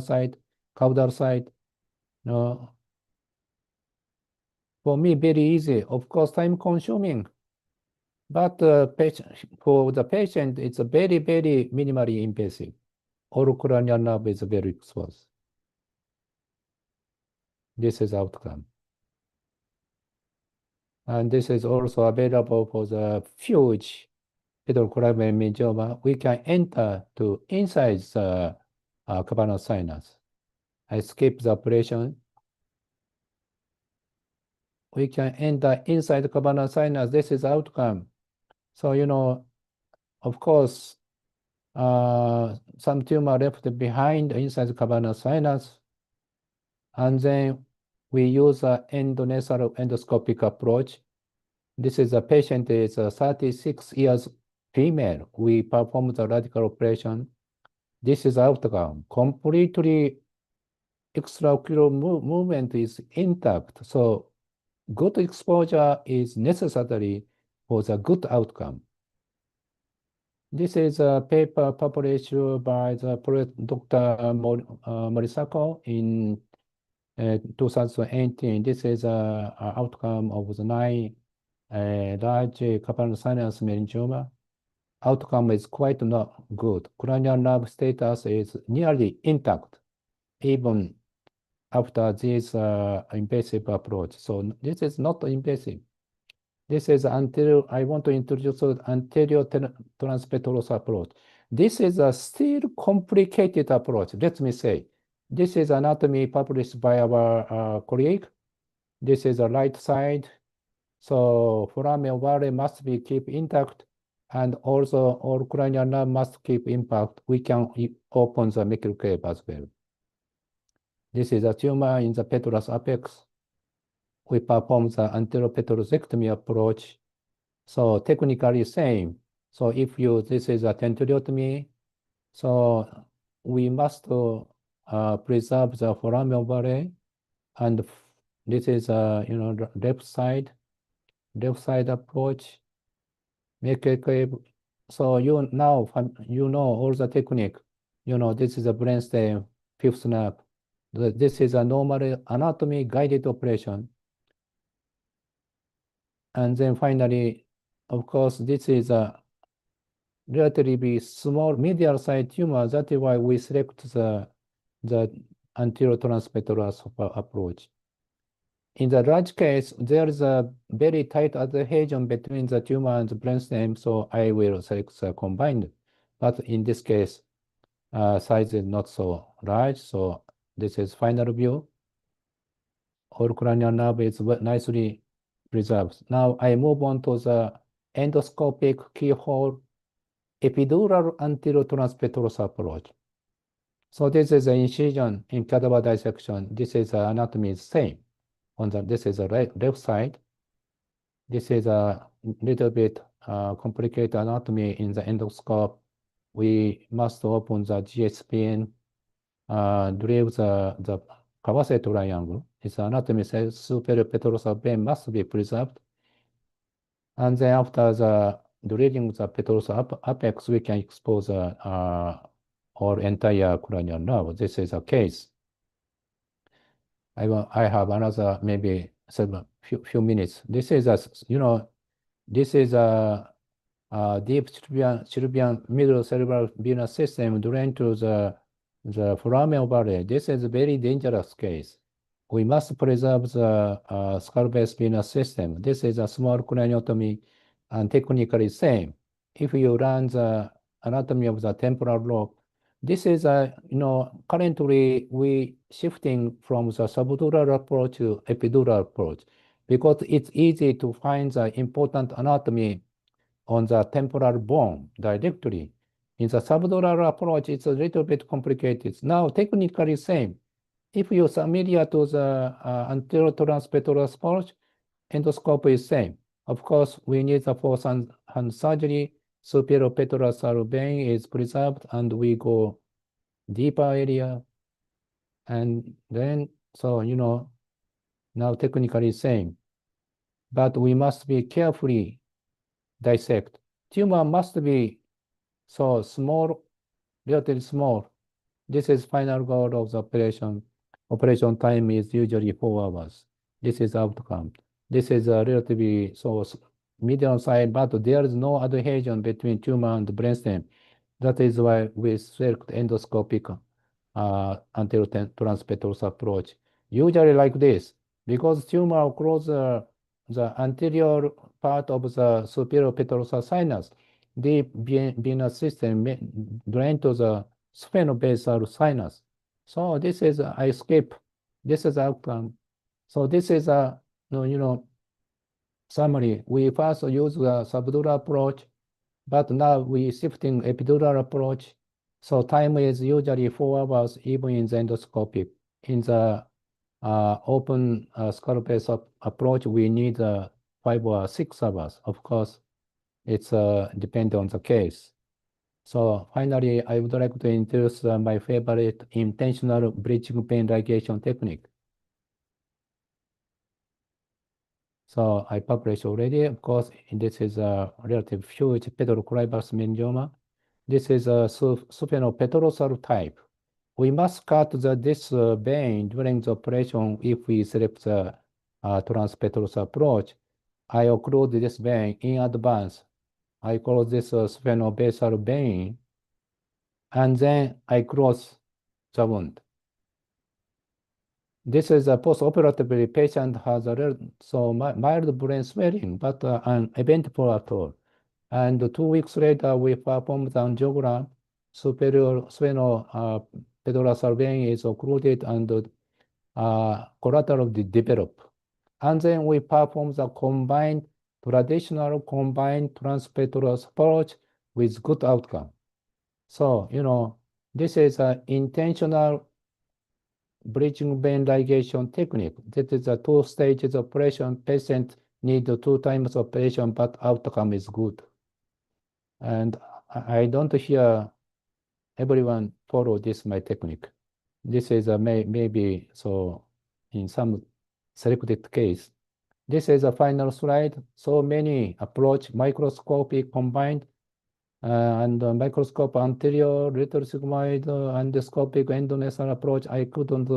side, caudal side. No. For me, very easy. Of course, time consuming. But for the patient, it's a very, very minimally invasive. All cranial nerve is very exposed. This is outcome. And this is also available for the huge petroclival meningioma. We can enter to inside the cavernous sinus. I skip the operation. We can enter inside the cavernous sinus. This is outcome. So, of course, some tumor left behind inside the cavernous sinus. And then we use an endonasal endoscopic approach. This is a patient is 36 years female. We perform the radical operation. This is outcome. Completely extraocular movement is intact. So good exposure is necessary for the good outcome. This is a paper published by the Dr. Morisako in 2018. This is an outcome of the 9 large cavernous sinus meningioma. Outcome is quite not good. Cranial nerve status is nearly intact, even after this invasive approach. So this is not invasive. This is anterior. I want to introduce anterior transpetrous approach. This is a still complicated approach. Let me say, this is anatomy published by our colleague. This is the right side. So foramen ovale must be kept intact, and also all cranial nerve must keep intact. We can open the Meckel cave as well. This is a tumor in the petrous apex. We perform the anterior petrosectomy approach. So technically same. So if this is a tentoriotomy, so we must preserve the foramen ovale, and this is left side approach. Meckel cave. So now you know all the technique. This is a brainstem, fifth nerve. This is a normal anatomy guided operation. And then finally, of course, this is a relatively small medial side tumor. That is why we select the anterior transpetrous approach. In the large case, there is a very tight adhesion between the tumor and the brainstem, so I will select the combined. But in this case, size is not so large, so this is final view. All cranial nerve is nicely preserved. Now I move on to the endoscopic keyhole epidural anterior transpetrous approach. So this is an incision in cadaver dissection. This is anatomy is same. This is a left side. This is a little bit complicated anatomy in the endoscope. We must open the GSPN, drill the Kawase triangle. Its anatomy says superior petrosal vein must be preserved. And then after the drilling the petrosal apex, we can expose or entire cranial nerve. This is a case. I have another maybe few minutes. This is this is a deep cerulean middle cerebral venous system drained to the foramen ovale. This is a very dangerous case. We must preserve the skull-based venous system. This is a small craniotomy and technically same. If you run the anatomy of the temporal lobe, this is currently we shifting from the subdural approach to epidural approach because it's easy to find the important anatomy on the temporal bone directly. In the subdural approach, it's a little bit complicated. Now, technically same. If you're familiar to the anterior transpetrous approach, endoscope is same. Of course, we need the force hand surgery. Superior petrosal vein is preserved, and we go deeper area. And then, so, now technically same. But we must be carefully dissect. Tumor must be so small, relatively small. This is final goal of the operation. Operation time is usually 4 hours. This is outcome. This is a relatively medium size, but there is no adhesion between tumor and brainstem. That is why we select endoscopic anterior transpetrous approach. Usually like this, because tumor close the anterior part of the superior petrous sinus, deep venous system drain to the sphenobasal sinus. So this is I skip. This is outcome. So this is a summary. We first use the subdural approach, but now we shifting epidural approach. So time is usually 4 hours even in the endoscopic. In the open skull-based approach, we need 5 or 6 hours. Of course, it's depends on the case. So finally, I would like to introduce my favorite intentional bridging pain ligation technique. So I published already. Of course, this is a relative huge petroclival meningioma. This is a supinopetrosal type. We must cut this vein during the operation if we select the transpetrous approach. I occlude this vein in advance. I close this sphenobasal vein, and then I close the wound. This is a post-operatively patient has a mild brain swelling, but uneventful at all. And 2 weeks later, we performed the angiogram. Superior sphenopetrosal vein is occluded and collateral develop. And then we perform the traditional combined transpetrous approach with good outcome. So, this is an intentional bridging vein ligation technique. That is a 2 stages operation. Patient need 2 times operation, but outcome is good. And I don't hear everyone follow my technique. This is a maybe so in some selected case. This is a final slide. So many approach microscopic combined and microscope anterior little sigmoid endoscopic endonasal approach. I couldn't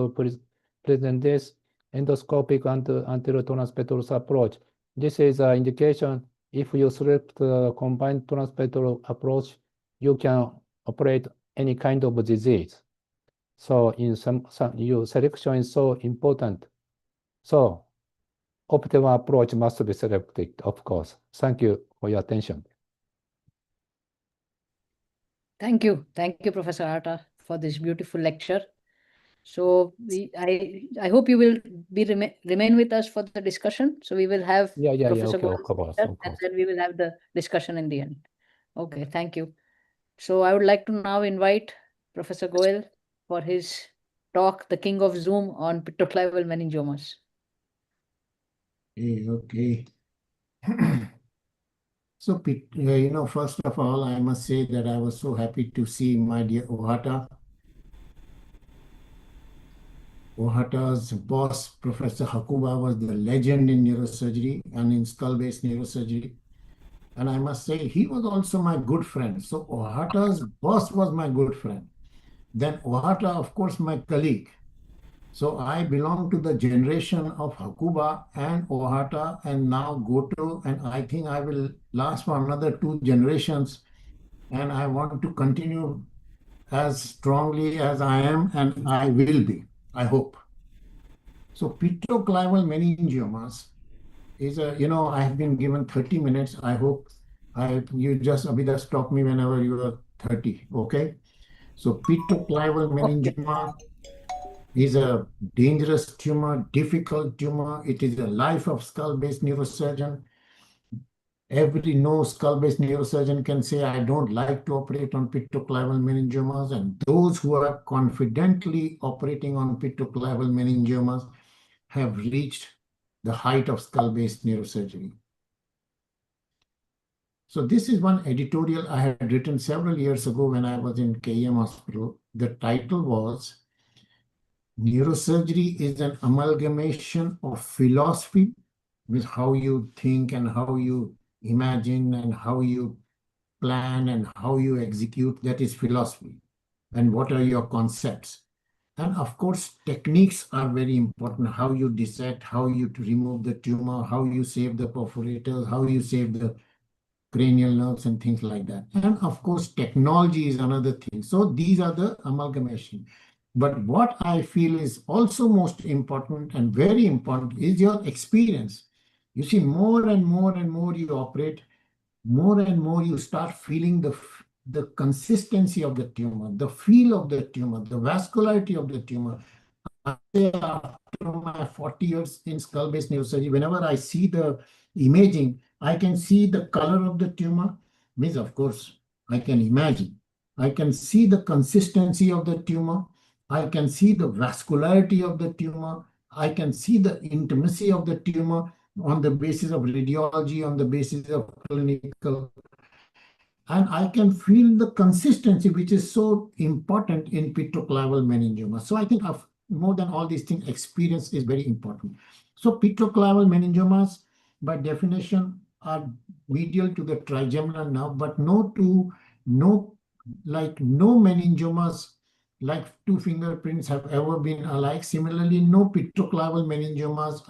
present this endoscopic and anterior transpetrous approach. This is an indication if you select the combined transpetrous approach, you can operate any kind of disease. So in your selection is so important. So optimal approach must be selected, of course. Thank you for your attention. Thank you, Professor Arta, for this beautiful lecture. So I hope you will remain with us for the discussion. So we will have Professor Okay, of course. And then we will have the discussion in the end. Okay, thank you. So I would like to now invite Professor Goel for his talk, The King of Zoom on petroclival meningiomas. Okay. So, first of all, I must say that I was so happy to see my dear Ohata. Ohata's boss, Professor Hakuba, was the legend in neurosurgery and in skull-based neurosurgery. And I must say, he was also my good friend. So Ohata's boss was my good friend. Then Ohata, of course, my colleague. So I belong to the generation of Hakuba and Ohata and now Goto, and I think I will last for another 2 generations, and I want to continue as strongly as I am, and I will be, I hope. So petroclival meningiomas is I have been given 30 minutes. I hope you just Abhida stop me whenever you are 30, okay? So petroclival meningioma is a dangerous tumor, difficult tumor. It is the life of skull-based neurosurgeon. Every skull-based neurosurgeon can say, I don't like to operate on petroclival meningiomas. And those who are confidently operating on petroclival meningiomas have reached the height of skull-based neurosurgery. So this is one editorial I had written several years ago when I was in KM Hospital. The title was, Neurosurgery is an amalgamation of philosophy with how you think and how you imagine and how you plan and how you execute. That is philosophy. and what are your concepts. And of course, techniques are very important. How you dissect, how you remove the tumor, how you save the perforators, how you save the cranial nerves and things like that. And of course, technology is another thing. So these are the amalgamation. But what I feel is also most important and very important is your experience. You see, more and more and more you operate, more and more you start feeling the consistency of the tumor, the feel of the tumor, the vascularity of the tumor. I say after my 40 years in skull-based neurosurgery, whenever I see the imaging, I can see the color of the tumor. Means, of course, I can imagine. I can see the consistency of the tumor. I can see the vascularity of the tumor. I can see the intimacy of the tumor on the basis of radiology, on the basis of clinical. And I can feel the consistency, which is so important in petroclival meningioma. So I think of more than all these things, experience is very important. So petroclival meningiomas, by definition, are medial to the trigeminal nerve, but no meningiomas like two fingerprints have ever been alike. Similarly, no petroclival meningiomas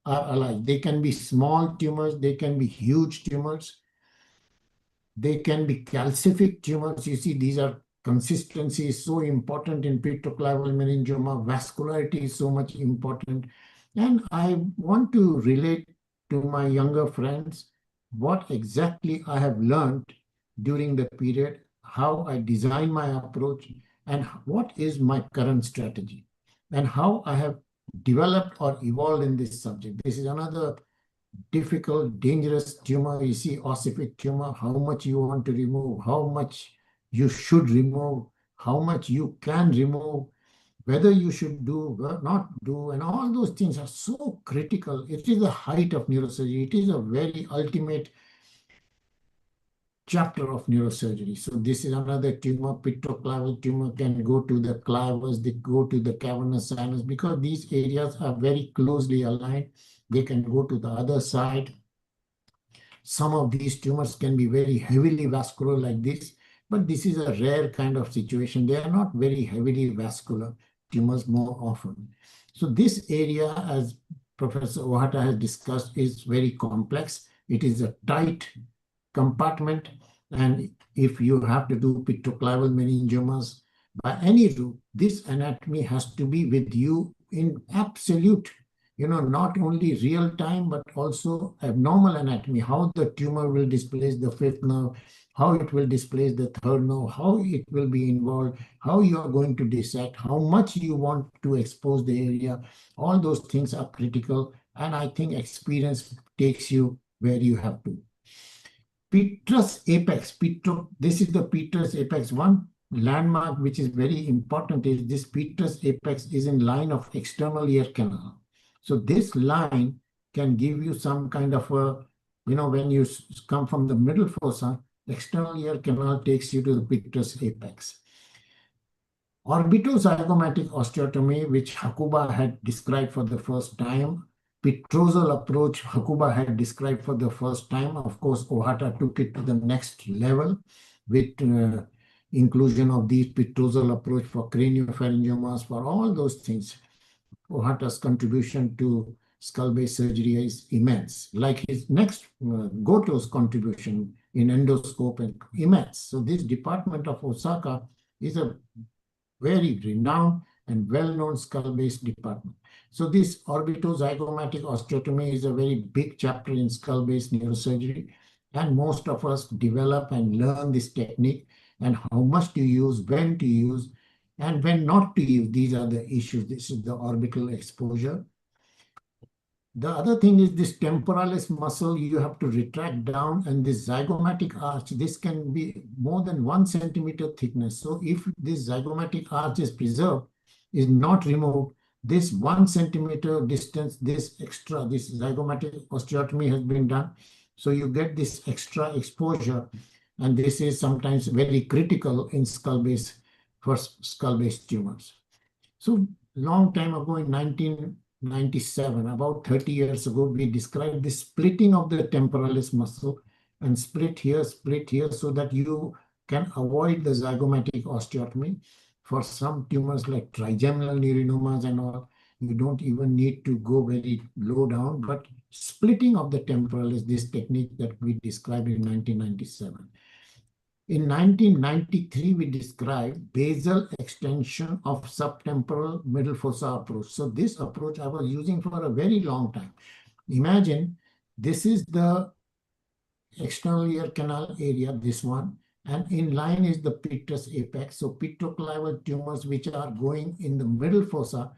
are alike. They can be small tumors, they can be huge tumors. They can be calcific tumors. You see, these are consistency is so important in petroclival meningioma. Vascularity is so much important. And I want to relate to my younger friends what exactly I have learned during the period, how I design my approach, and what is my current strategy, and how I have developed or evolved in this subject. This is another difficult, dangerous tumor. You see, ossific tumor, how much you want to remove, how much you should remove, how much you can remove, whether you should do or not do, and all those things are so critical. It is the height of neurosurgery. It is a very ultimate chapter of neurosurgery. So this is another tumor. Petroclival tumor can go to the clivus, they go to the cavernous sinus, because these areas are very closely aligned. They can go to the other side. Some of these tumors can be very heavily vascular like this, but this is a rare kind of situation. They are not very heavily vascular tumors more often. So this area, as Professor Ohata has discussed, is very complex. It is a tight compartment, and if you have to do petroclival meningiomas by any route, this anatomy has to be with you in absolute, not only real time, but also abnormal anatomy, how the tumor will displace the fifth nerve, how it will displace the third nerve, how it will be involved, how you are going to dissect, how much you want to expose the area. All those things are critical, and I think experience takes you where you have to. Petrous apex, this is the petrous apex. One landmark which is very important is this petrous apex is in line of external ear canal. So this line can give you some kind of a, when you come from the middle fossa, external ear canal takes you to the petrous apex. Orbitozygomatic osteotomy, which Hakuba had described for the first time, petrosal approach Hakuba had described for the first time. Of course, Ohata took it to the next level with inclusion of the petrosal approach for craniopharyngiomas, for all those things. Ohata's contribution to skull-based surgery is immense. Like his next, Goto's contribution in endoscope and immense. So this department of Osaka is a very renowned and well-known skull-based department. So this orbitozygomatic osteotomy is a very big chapter in skull-based neurosurgery, and most of us develop and learn this technique, and how much to use, when to use, and when not to use. These are the issues. This is the orbital exposure. The other thing is this temporalis muscle you have to retract down, and this zygomatic arch, this can be more than 1 centimeter thickness. So if this zygomatic arch is preserved, is not removed, this 1 centimeter distance, this zygomatic osteotomy has been done. So you get this extra exposure, and this is sometimes very critical in skull-based tumors. So long time ago in 1997, about 30 years ago, we described the splitting of the temporalis muscle, and split here, so that you can avoid the zygomatic osteotomy. For some tumors like trigeminal neurinomas and all, you don't even need to go very low down, but splitting of the temporal is this technique that we described in 1997. In 1993, we described basal extension of subtemporal middle fossa approach. So this approach I was using for a very long time. Imagine this is the external ear canal area, this one, and in line is the petrous apex. So petroclival tumors which are going in the middle fossa,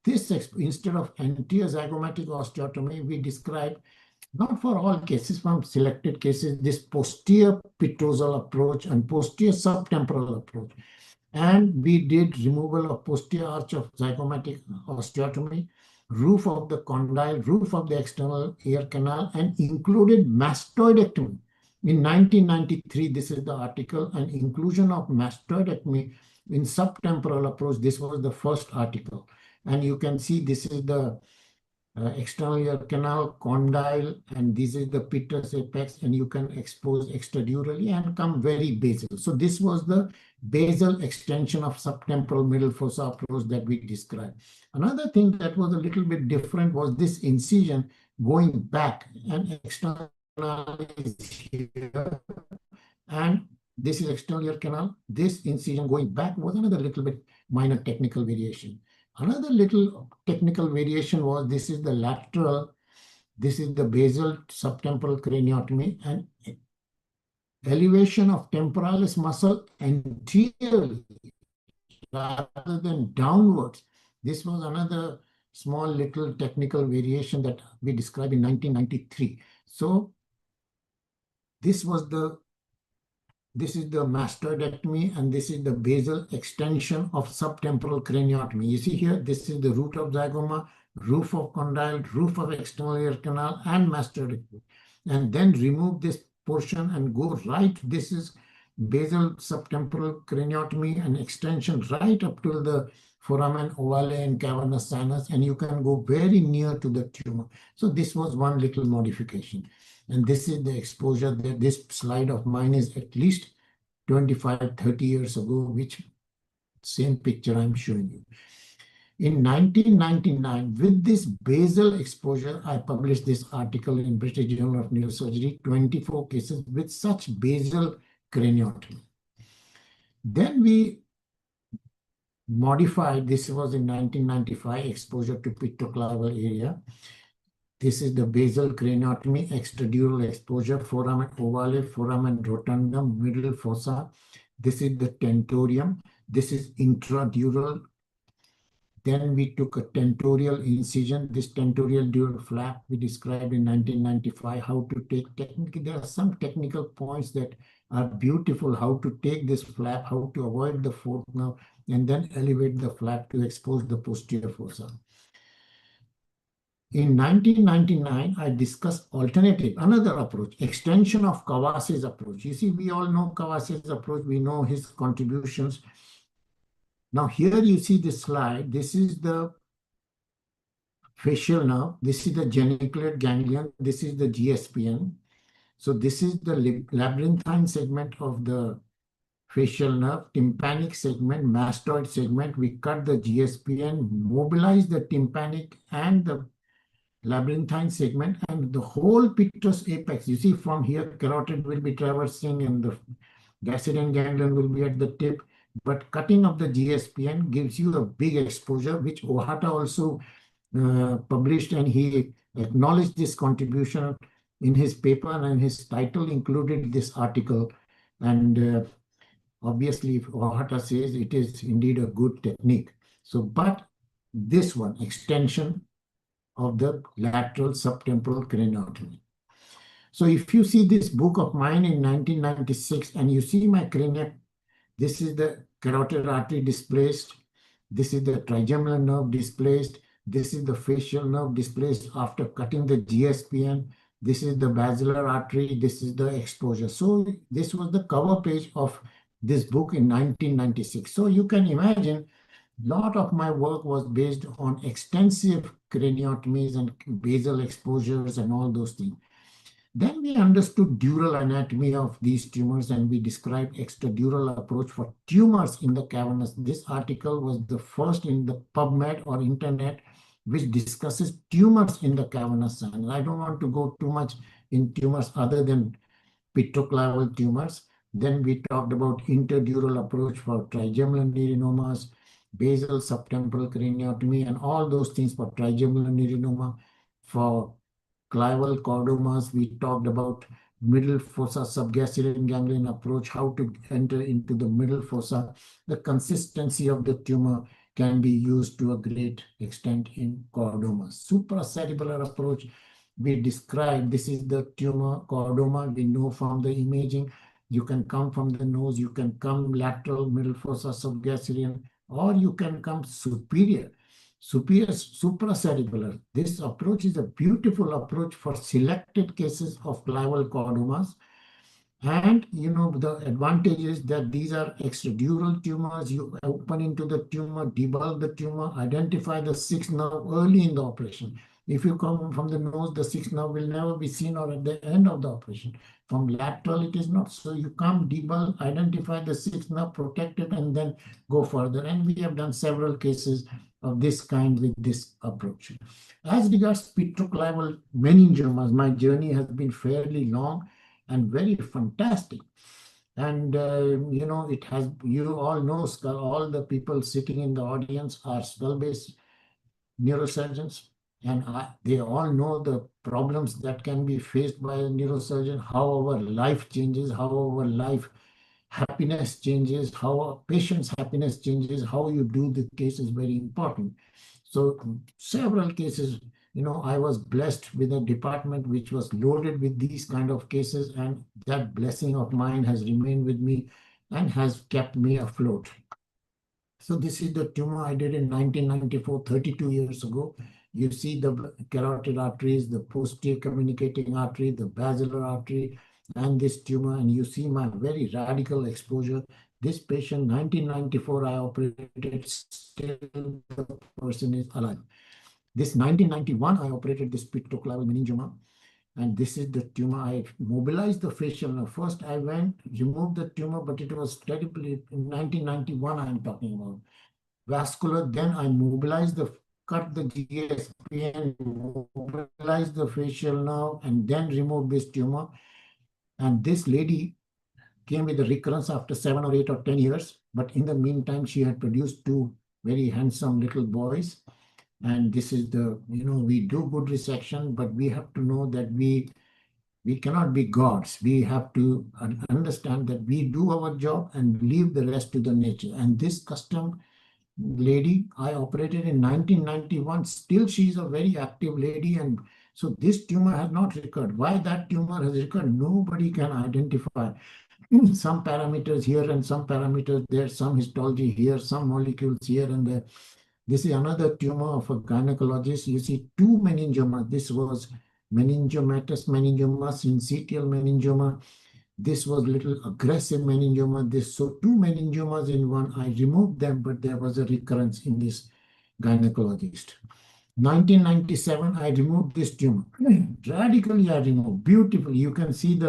this instead of anterior zygomatic osteotomy, we describe, not for all cases, from selected cases, this posterior petrosal approach and posterior subtemporal approach. And we did removal of posterior arch of zygomatic osteotomy, roof of the condyle, roof of the external ear canal, and included mastoidectomy. In 1993, this is the article, and inclusion of mastoidectomy in subtemporal approach. This was the first article. And you can see this is the external ear canal, condyle, and this is the petrous apex, and you can expose extradurally and come very basal. So this was the basal extension of subtemporal middle fossa approach that we described. Another thing that was a little bit different was this incision going back, and external is here, and this is external ear canal. This incision going back was another little bit minor technical variation. Another little technical variation was this is the lateral, this is the basal subtemporal craniotomy, and elevation of temporalis muscle anteriorly rather than downwards. This was another small little technical variation that we described in 1993. So this is the mastoidectomy, and this is the basal extension of subtemporal craniotomy. You see here, this is the root of zygoma, roof of condyle, roof of external ear canal, and mastoidectomy. And then remove this portion and go right. This is basal subtemporal craniotomy and extension right up to the foramen ovale and cavernous sinus, and you can go very near to the tumor. So this was one little modification. And this is the exposure that this slide of mine is at least 25, 30 years ago, which same picture I'm showing you. In 1999, with this basal exposure, I published this article in British Journal of Neurosurgery, 24 cases with such basal craniotomy. Then we modified, this was in 1995, exposure to petroclival area. This is the basal craniotomy, extradural exposure, foramen ovale, foramen rotundum, middle fossa. This is the tentorium. This is intradural. Then we took a tentorial incision. This tentorial dural flap we described in 1995, how to take technically. There are some technical points that are beautiful, how to take this flap, how to avoid the fourth nerve, and then elevate the flap to expose the posterior fossa. In 1999, I discussed another approach, extension of Kawasi's approach. You see, we all know Kawasi's approach. We know his contributions. Now here you see this slide. This is the facial nerve. This is the geniculate ganglion. This is the GSPN. So this is the labyrinthine segment of the facial nerve, tympanic segment, mastoid segment. We cut the GSPN, mobilize the tympanic and the labyrinthine segment, and the whole petrous apex. You see from here, carotid will be traversing and the Gasserin ganglion will be at the tip. But cutting of the GSPN gives you a big exposure, which Ohata also published, and he acknowledged this contribution in his paper, and his title included this article. And obviously, if Ohata says it is indeed a good technique. So, but this one, extension of the lateral subtemporal craniotomy. So if you see this book of mine in 1996, and you see my cranium, this is the carotid artery displaced, this is the trigeminal nerve displaced, this is the facial nerve displaced after cutting the GSPN, this is the basilar artery, this is the exposure. So this was the cover page of this book in 1996. So you can imagine a lot of my work was based on extensive craniotomies and basal exposures and all those things. Then we understood dural anatomy of these tumors, and we described extradural approach for tumors in the cavernous. This article was the first in the PubMed or internet which discusses tumors in the cavernous sinus. I don't want to go too much in tumors other than petroclival tumors. Then we talked about interdural approach for trigeminal neurinomas, basal subtemporal craniotomy, and all those things for trigeminal neurinoma. For clival chordomas, we talked about middle fossa subgastrian ganglion approach, how to enter into the middle fossa. The consistency of the tumor can be used to a great extent in chordomas. Supracerebellar approach, we described, this is the tumor chordoma. We know from the imaging, you can come from the nose, you can come lateral, middle fossa subgastrian, or you can come superior supracerebellar. This approach is a beautiful approach for selected cases of clival chordomas. And the advantage is that these are extradural tumors. You open into the tumor, debulk the tumor, identify the sixth nerve early in the operation. If you come from the nose, the sixth nerve will never be seen or at the end of the operation. From lateral, it is not. So you come, debulk, identify the sixth nerve, protect it, and then go further. And we have done several cases of this kind with this approach. As regards petroclival meningiomas, my journey has been fairly long and very fantastic. And, it has, you all know, all the people sitting in the audience are skull-based neurosurgeons. And they all know the problems that can be faced by a neurosurgeon, how our life changes, how our life happiness changes, how a patient's happiness changes, how you do the case is very important. So several cases, I was blessed with a department which was loaded with these kind of cases, and that blessing of mine has remained with me and has kept me afloat. So this is the tumor I did in 1994, 32 years ago. You see the carotid arteries, the posterior communicating artery, the basilar artery, and this tumor, and you see my very radical exposure. This patient, 1994, I operated, still the person is alive. This 1991, I operated this petroclival meningioma, and this is the tumor. I mobilized the facial nerve. First, I went, removed the tumor, but it was terribly, in 1991, I'm talking about. Vascular, then I mobilized cut the GSP and mobilized the facial nerve, and then removed this tumor. And this lady came with a recurrence after 7 or 8 or 10 years. But in the meantime, she had produced 2 very handsome little boys. And this is the, we do good resection, but we have to know that we cannot be gods. We have to understand that we do our job and leave the rest to the nature. And this custom lady I operated in 1991, still she's a very active lady. And so this tumor has not recurred. Why that tumor has recurred, nobody can identify. Some parameters here and some parameters there, some histology here, some molecules here and there. This is another tumor of a gynecologist. You see 2 meningiomas. This was meningiomatous meningioma, syncytial meningioma. This was little aggressive meningioma. So 2 meningiomas in one. I removed them, but there was a recurrence in this gynecologist. 1997, I removed this tumor. Radically, I removed. Beautiful. You can see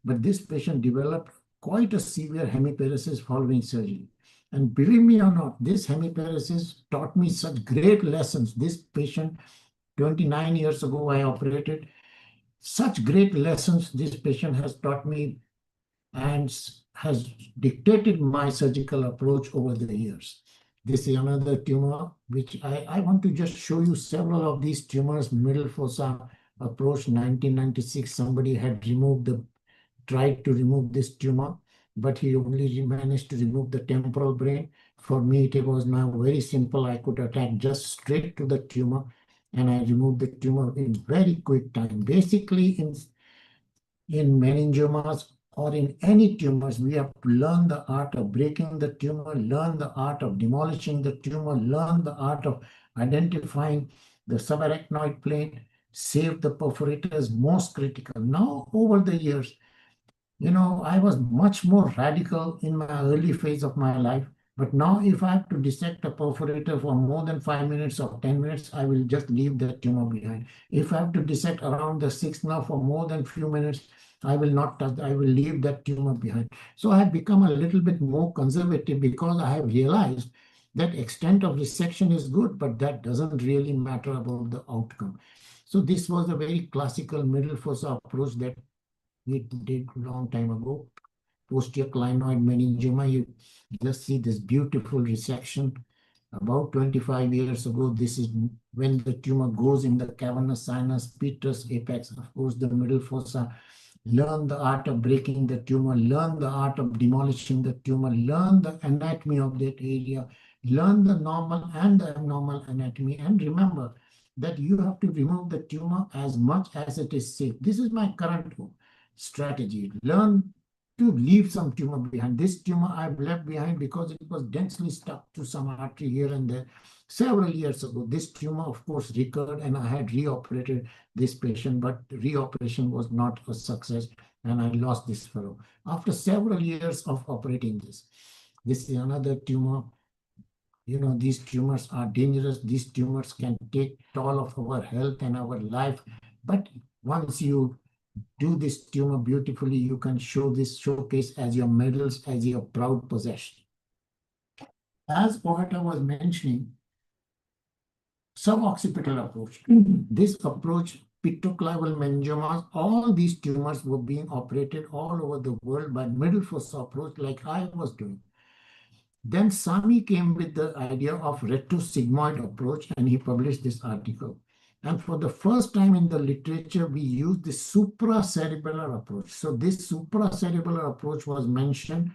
but this patient developed quite a severe hemiparesis following surgery. And believe me or not, this hemiparesis taught me such great lessons. This patient, 29 years ago, I operated. Such great lessons this patient has taught me and has dictated my surgical approach over the years. This is another tumor, which I want to just show you several of these tumors. Middle fossa approach, 1996, somebody had tried to remove this tumor, but he only managed to remove the temporal brain. For me, it was now very simple. I could attack just straight to the tumor, and I removed the tumor in very quick time. Basically, in meningiomas or in any tumors, we have to learn the art of breaking the tumor, learn the art of demolishing the tumor, learn the art of identifying the subarachnoid plane, save the perforators, most critical. Now, over the years, I was much more radical in my early phase of my life. But now if I have to dissect a perforator for more than 5 minutes or 10 minutes, I will just leave that tumor behind. If I have to dissect around the sixth nerve for more than few minutes, I will not touch, I will leave that tumor behind. So I have become a little bit more conservative because I have realized that extent of resection is good, but that doesn't really matter about the outcome. So this was a very classical middle fossa approach that we did a long time ago. Posterior clinoid meningioma, you just see this beautiful resection. About 25 years ago, this is when the tumor goes in the cavernous sinus, petrous apex, of course, the middle fossa. Learn the art of breaking the tumor, learn the art of demolishing the tumor, learn the anatomy of that area, learn the normal and the abnormal anatomy, and remember that you have to remove the tumor as much as it is safe. This is my current strategy. Learn to leave some tumor behind. This tumor I've left behind because it was densely stuck to some artery here and there. Several years ago, this tumor, of course, recurred, and I had reoperated this patient, but the reoperation was not a success, and I lost this fellow. After several years of operating this is another tumor. You know, these tumors are dangerous. These tumors can take toll of our health and our life. But once you do this tumor beautifully, you can show this showcase as your medals, as your proud possession. As Ohata was mentioning, suboccipital approach. This approach, petroclival meningiomas, all these tumors were being operated all over the world by middle fossa approach like I was doing. Then Sami came with the idea of retrosigmoid approach, and he published this article. And for the first time in the literature, we used the supracerebellar approach. So this supracerebellar approach was mentioned.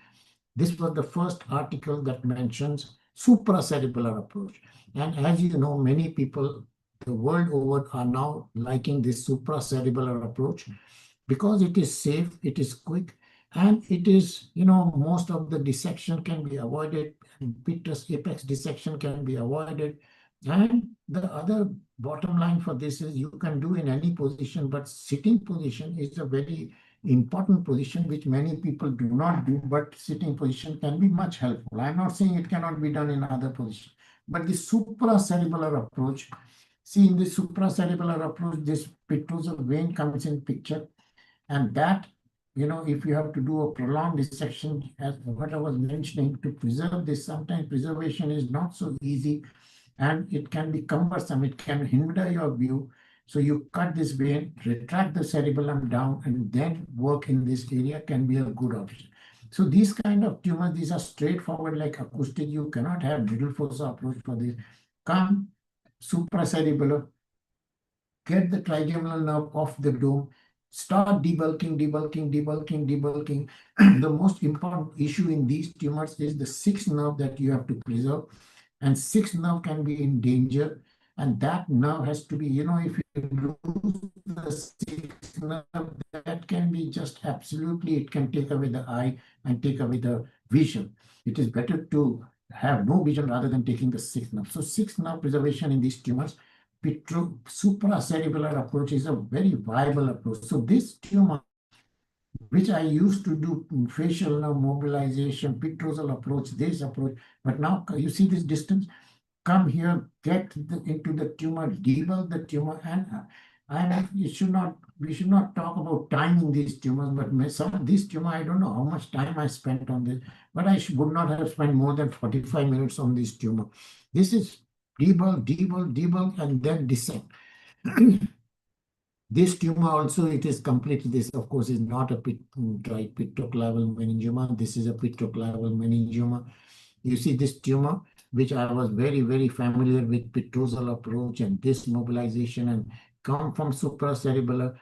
This was the first article that mentions supracerebellar approach. And as you know, many people the world over are now liking this supracerebellar approach because it is safe, it is quick, and it is, you know, most of the dissection can be avoided, and petrous apex dissection can be avoided. And the other bottom line for this is you can do in any position, but sitting position is a very important position which many people do not do, but sitting position can be much helpful. I'm not saying it cannot be done in other position, but the supracerebellar approach, see in the supracerebellar approach, this petrosal vein comes in picture, and that, you know, if you have to do a prolonged dissection, as what I was mentioning, to preserve this, sometimes preservation is not so easy and it can be cumbersome, it can hinder your view. So you cut this vein, retract the cerebellum down, and then work in this area can be a good option. So these kind of tumors, these are straightforward like acoustic. You cannot have middle fossa approach for this. Come supracerebellar, get the trigeminal nerve off the dome, start debulking. The most important issue in these tumors is the sixth nerve that you have to preserve, and sixth nerve can be in danger, and that nerve has to be, you know, if you lose the sixth nerve, that can be just absolutely, it can take away the eye and take away the vision. It is better to have no vision rather than taking the sixth nerve. So sixth nerve preservation in these tumors, supracerebellar approach is a very viable approach. So this tumor, which I used to do facial nerve mobilization, petrosal approach, this approach, but now you see this distance, come here, get into the tumor, debulk the tumor, and we should not talk about timing these tumors, but some of these tumor, I don't know how much time I spent on this, but I would not have spent more than 45 minutes on this tumor. This is debulk, and then dissect. This tumor also, it is completely, this of course is not a petroclival meningioma. This is a petroclival meningioma. You see this tumor, which I was very, very familiar with petrosal approach and this mobilization, and come from supracerebellar,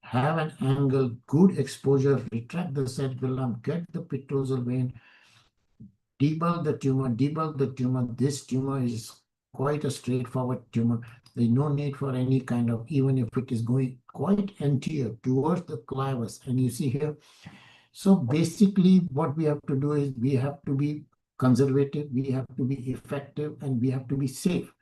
have an angle, good exposure, retract the cerebellum, get the petrosal vein, debulk the tumor. This tumor is quite a straightforward tumor. There's no need for any kind of, even if it is going quite anterior towards the clivus. And you see here, so basically what we have to do is we have to be conservative, we have to be effective, and we have to be safe.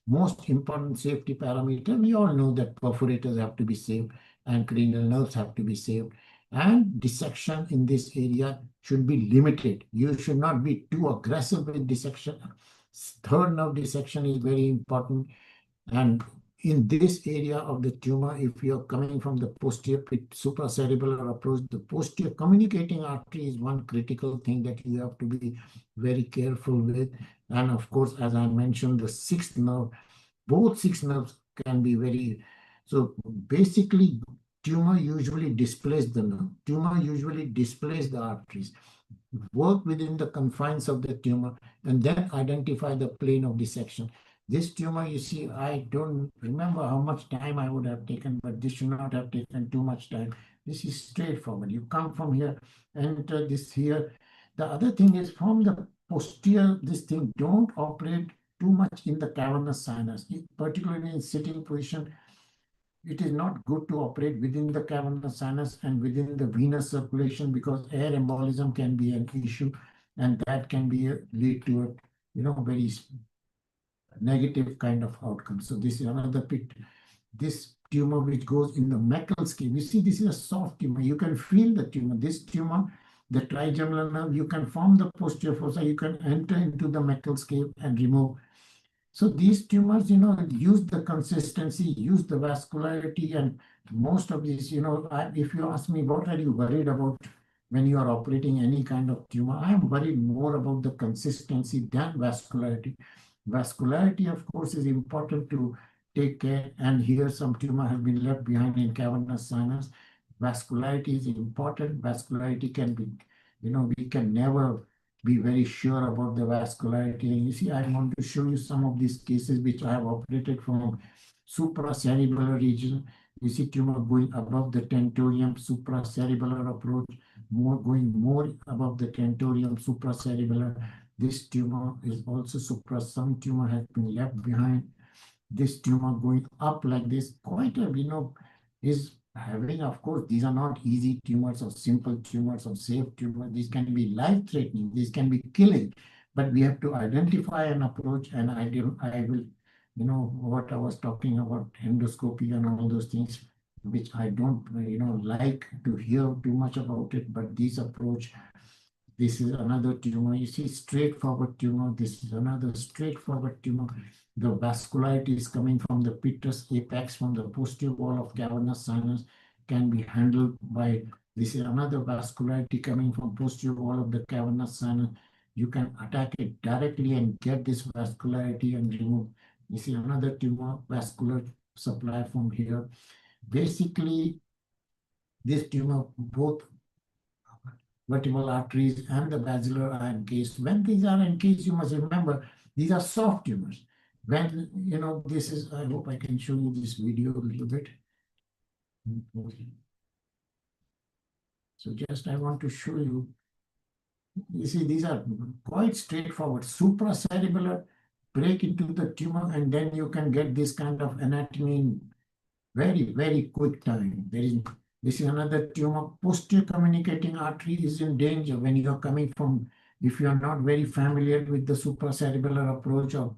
Most important safety parameter, we all know that perforators have to be safe and cranial nerves have to be safe. And dissection in this area should be limited. You should not be too aggressive with dissection. Third nerve dissection is very important. And in this area of the tumor, if you're coming from the posterior supracerebellar approach, the posterior communicating artery is one critical thing that you have to be very careful with. And of course, as I mentioned, the sixth nerve, both six nerves can be very, so basically tumor usually displaces the nerve. Tumor usually displaces the arteries. Work within the confines of the tumor and then identify the plane of dissection. This tumor, you see, I don't remember how much time I would have taken, but this should not have taken too much time. This is straightforward. You come from here, enter this here. The other thing is from the posterior, this thing, don't operate too much in the cavernous sinus, particularly in sitting position. It is not good to operate within the cavernous sinus and within the venous circulation because air embolism can be an issue, and that can be lead to a very negative kind of outcome. So this is another pit. This tumor which goes in the Meckel's cave. You see, this is a soft tumor. You can feel the tumor. This tumor, the trigeminal nerve, you can form the posterior fossa. You can enter into the Meckel's cave and remove. So these tumors, use the consistency, use the vascularity, and most of these, if you ask me, what are you worried about when you are operating any kind of tumor? I am worried more about the consistency than vascularity. Vascularity, of course, is important to take care, and here some tumor has been left behind in cavernous sinus. Vascularity is important. Vascularity can be, we can never be very sure about the vascularity. And you see, I want to show you some of these cases which I have operated from supracerebellar region. You see tumor going above the tentorium, supracerebellar approach, going more above the tentorium, supracerebellar. This tumor is also some tumor has been left behind. This tumor going up like this, quite a, is having, of course, these are not easy tumors or simple tumors or safe tumors. These can be life-threatening. These can be killing. But we have to identify an approach, and I will, what I was talking about, endoscopy and all those things, which I don't, like to hear too much about it. But this approach, this is another tumor. You see, straightforward tumor. This is another straightforward tumor. The vascularity is coming from the petrous apex, from the posterior wall of cavernous sinus, can be handled by, this is another vascularity coming from posterior wall of the cavernous sinus. You can attack it directly and get this vascularity and remove. You see another tumor, vascular supply from here. Basically, this tumor, both vertebral arteries and the basilar are encased. When these are encased, you must remember, these are soft tumors. When, this is, I hope I can show you this video a little bit. So just I want to show you. You see, these are quite straightforward. Supracerebellar, break into the tumor, and then you can get this kind of anatomy in very, very quick time. This is another tumor. Posterior communicating artery is in danger when you are coming from, if you are not very familiar with the supracerebellar approach or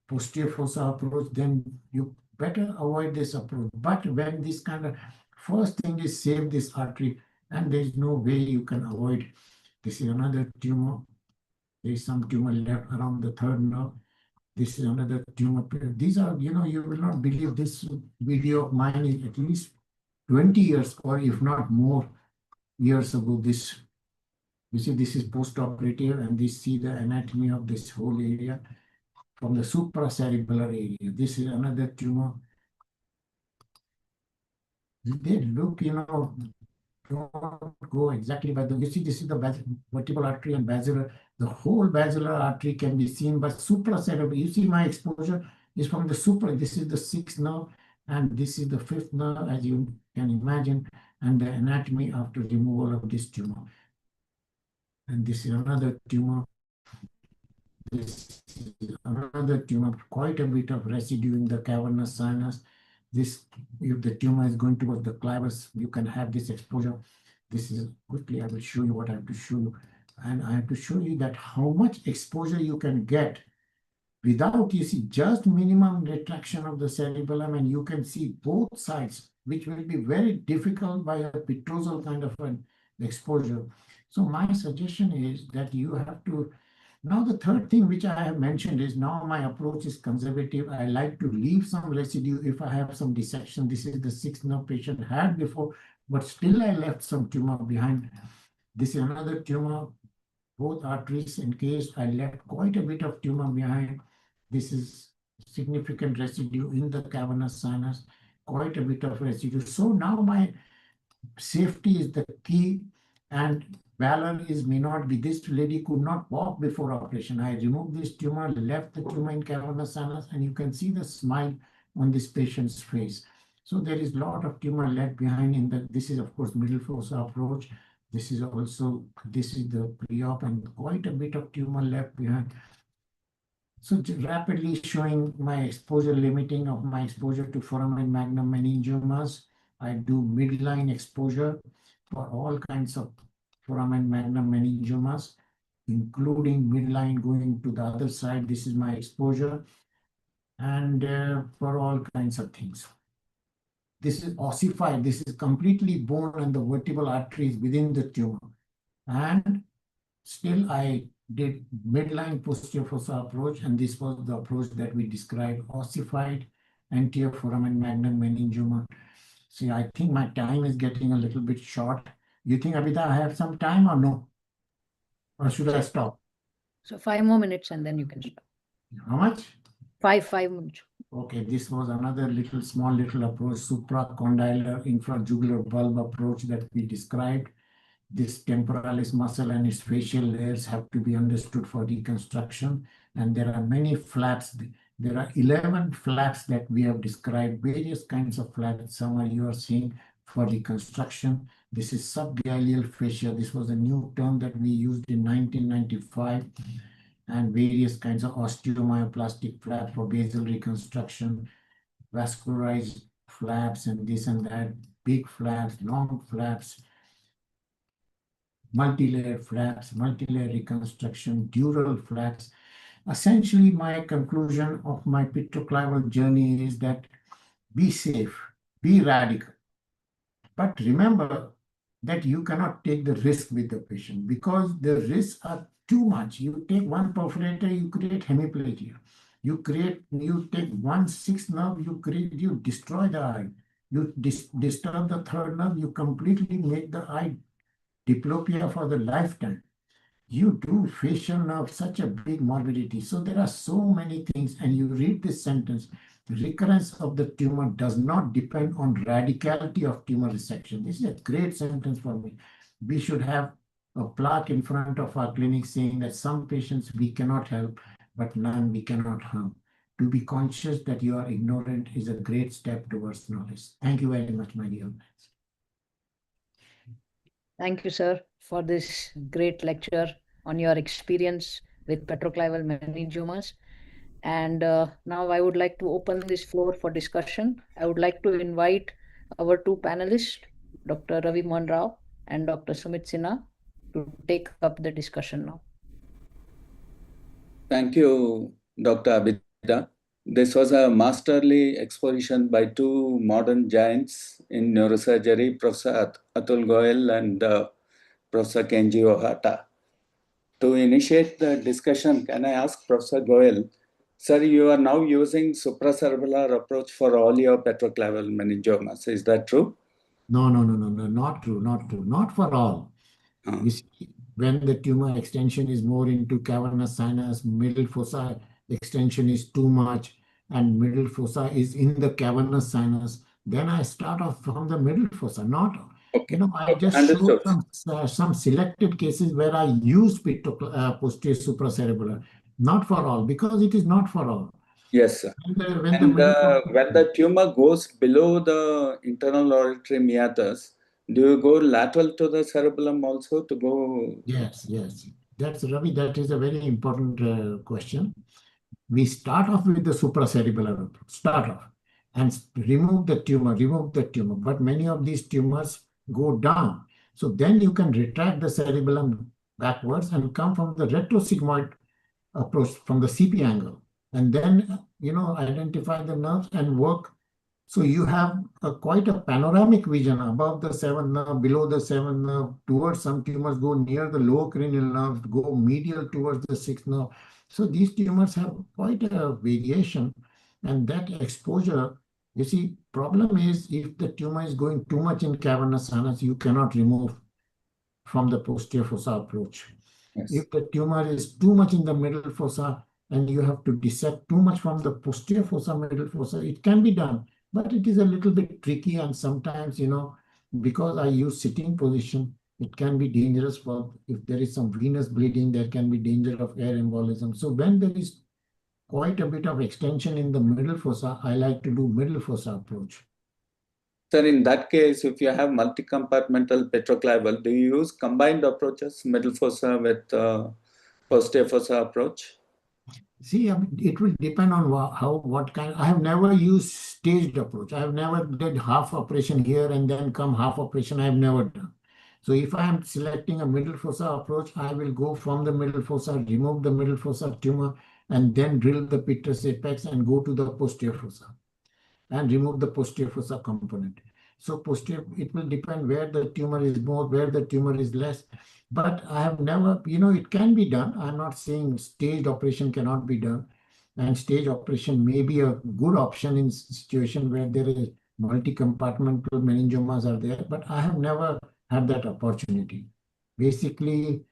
posterior fossa approach, then you better avoid this approach. But when this kind of, first thing is save this artery, and there is no way you can avoid. This is another tumor. There is some tumor left around the third nerve. This is another tumor. These are, you will not believe, this video of mine is at least 20 years or if not more years ago. This, you see, this is post-operative, and this see the anatomy of this whole area from the supracerebellar area. This is another tumor. They look, don't go exactly by the, you see, this is the vertebral artery and basilar. The whole basilar artery can be seen, but supracerebellar, you see my exposure is from the supra. This is the sixth nerve, and this is the fifth nerve, as you can imagine, and the anatomy after removal of this tumor. And this is another tumor. This is another tumor, quite a bit of residue in the cavernous sinus. This, if the tumor is going towards the clivus, you can have this exposure. This is, quickly, I will show you what I have to show you. And I have to show you that how much exposure you can get without, you see, just minimum retraction of the cerebellum, and you can see both sides, which will be very difficult by a petrosal kind of an exposure. So my suggestion is that you have to. Now, the third thing which I have mentioned is now my approach is conservative. I like to leave some residue if I have some dissection. This is the sixth nerve patient had before, but still I left some tumor behind. This is another tumor, both arteries encased. I left quite a bit of tumor behind. This is significant residue in the cavernous sinus, quite a bit of residue. So now my safety is the key, and valor is may not be. This lady could not walk before operation. I removed this tumor, left the tumor in cavernous sinus, and you can see the smile on this patient's face. So there is a lot of tumor left behind in the, this is of course middle fossa approach. This is also, this is the pre-op, and quite a bit of tumor left behind. So rapidly showing my exposure, limiting of my exposure to foramen magnum meningiomas. I do midline exposure for all kinds of foramen magnum meningiomas, including midline going to the other side. This is my exposure, and for all kinds of things. This is ossified. This is completely bone and the vertebral arteries within the tumor. And still I did midline posterior fossa approach, and this was the approach that we described, ossified anterior foramen magnum meningioma. See, I think my time is getting a little bit short. You think, Abhida, I have some time or no? Or should I stop? So 5 more minutes and then you can stop. How much? 5 minutes. Okay, this was another small little approach, supracondylar infrajugular bulb approach that we described. This temporalis muscle and its facial layers have to be understood for reconstruction. And there are many flaps. There are 11 flaps that we have described, various kinds of flaps. Some are you are seeing for reconstruction. This is subgaleal fascia. This was a new term that we used in 1995. And various kinds of osteomyoplastic flaps for basal reconstruction, vascularized flaps, and this and that, big flaps, long flaps, multi-layer flaps, multi-layer reconstruction, dural flaps. Essentially, my conclusion of my petroclival journey is that be safe, be radical. But remember that you cannot take the risk with the patient because the risks are too much. You take one perforator, you create hemiplegia. You take 1/6 nerve, you destroy the eye. You disturb the third nerve, you completely make the eye diplopia for the lifetime. You do facial nerve, such a big morbidity. So there are so many things, and you read this sentence, recurrence of the tumor does not depend on radicality of tumor resection. This is a great sentence for me. We should have a plaque in front of our clinic saying that some patients we cannot help, but none we cannot harm. To be conscious that you are ignorant is a great step towards knowledge. Thank you very much, my dear friends. Thank you, sir, for this great lecture on your experience with petroclival meningiomas. And now I would like to open this floor for discussion. I would like to invite our two panelists, Dr. Ravi Mohan Rao and Dr. Sumit Sinha, to take up the discussion now. Thank you, Dr. Abhida. This was a masterly exposition by two modern giants in neurosurgery, Professor Atul Goel and Professor Kenji Ohata. To initiate the discussion, can I ask Professor Goel, sir, you are now using supracerebellar approach for all your petroclival meningiomas. Is that true? No, not true, not for all. You see, when the tumor extension is more into cavernous sinus, middle fossa extension is too much, and middle fossa is in the cavernous sinus, then I start off from the middle fossa, not, I just showed some selected cases where I use posterior supracerebellar, not for all, because it is not for all. Yes, sir. When the tumor goes below the internal auditory meatus, do you go lateral to the cerebellum also to go? Yes. That's Ravi. That is a very important question. We start off with the supracerebellar approach, and remove the tumor. But many of these tumors go down. So then you can retract the cerebellum backwards and come from the retrosigmoid approach from the CP angle. and then, identify the nerves and work. So you have quite a panoramic vision above the seventh nerve, below the seventh nerve, towards some tumors go near the lower cranial nerves, go medial towards the sixth nerve. So these tumors have quite a variation, and that exposure, you see, problem is if the tumor is going too much in cavernous sinus, you cannot remove from the posterior fossa approach. Yes. If the tumor is too much in the middle fossa and you have to dissect too much from the posterior fossa, middle fossa, it can be done, but it is a little bit tricky, and sometimes, because I use sitting position, it can be dangerous for, if there is some venous bleeding, there can be danger of air embolism. So when there is quite a bit of extension in the middle fossa, I like to do middle fossa approach. Sir, in that case, if you have multi-compartmental petroclival, do you use combined approaches, middle fossa with posterior fossa approach? See, I mean, it will depend on what kind. I have never used staged approach. I have never did half operation here and then come half operation. I have never done. So if I am selecting a middle fossa approach, I will go from the middle fossa, remove the middle fossa tumor, and then drill the petrous apex and go to the posterior fossa and remove the posterior fossa component. So posterior, it will depend where the tumor is more, where the tumor is less. But I have never, it can be done. I'm not saying staged operation cannot be done. And stage operation may be a good option in situation where there is multi-compartmental meningiomas are there, but I have never had that opportunity. Basically,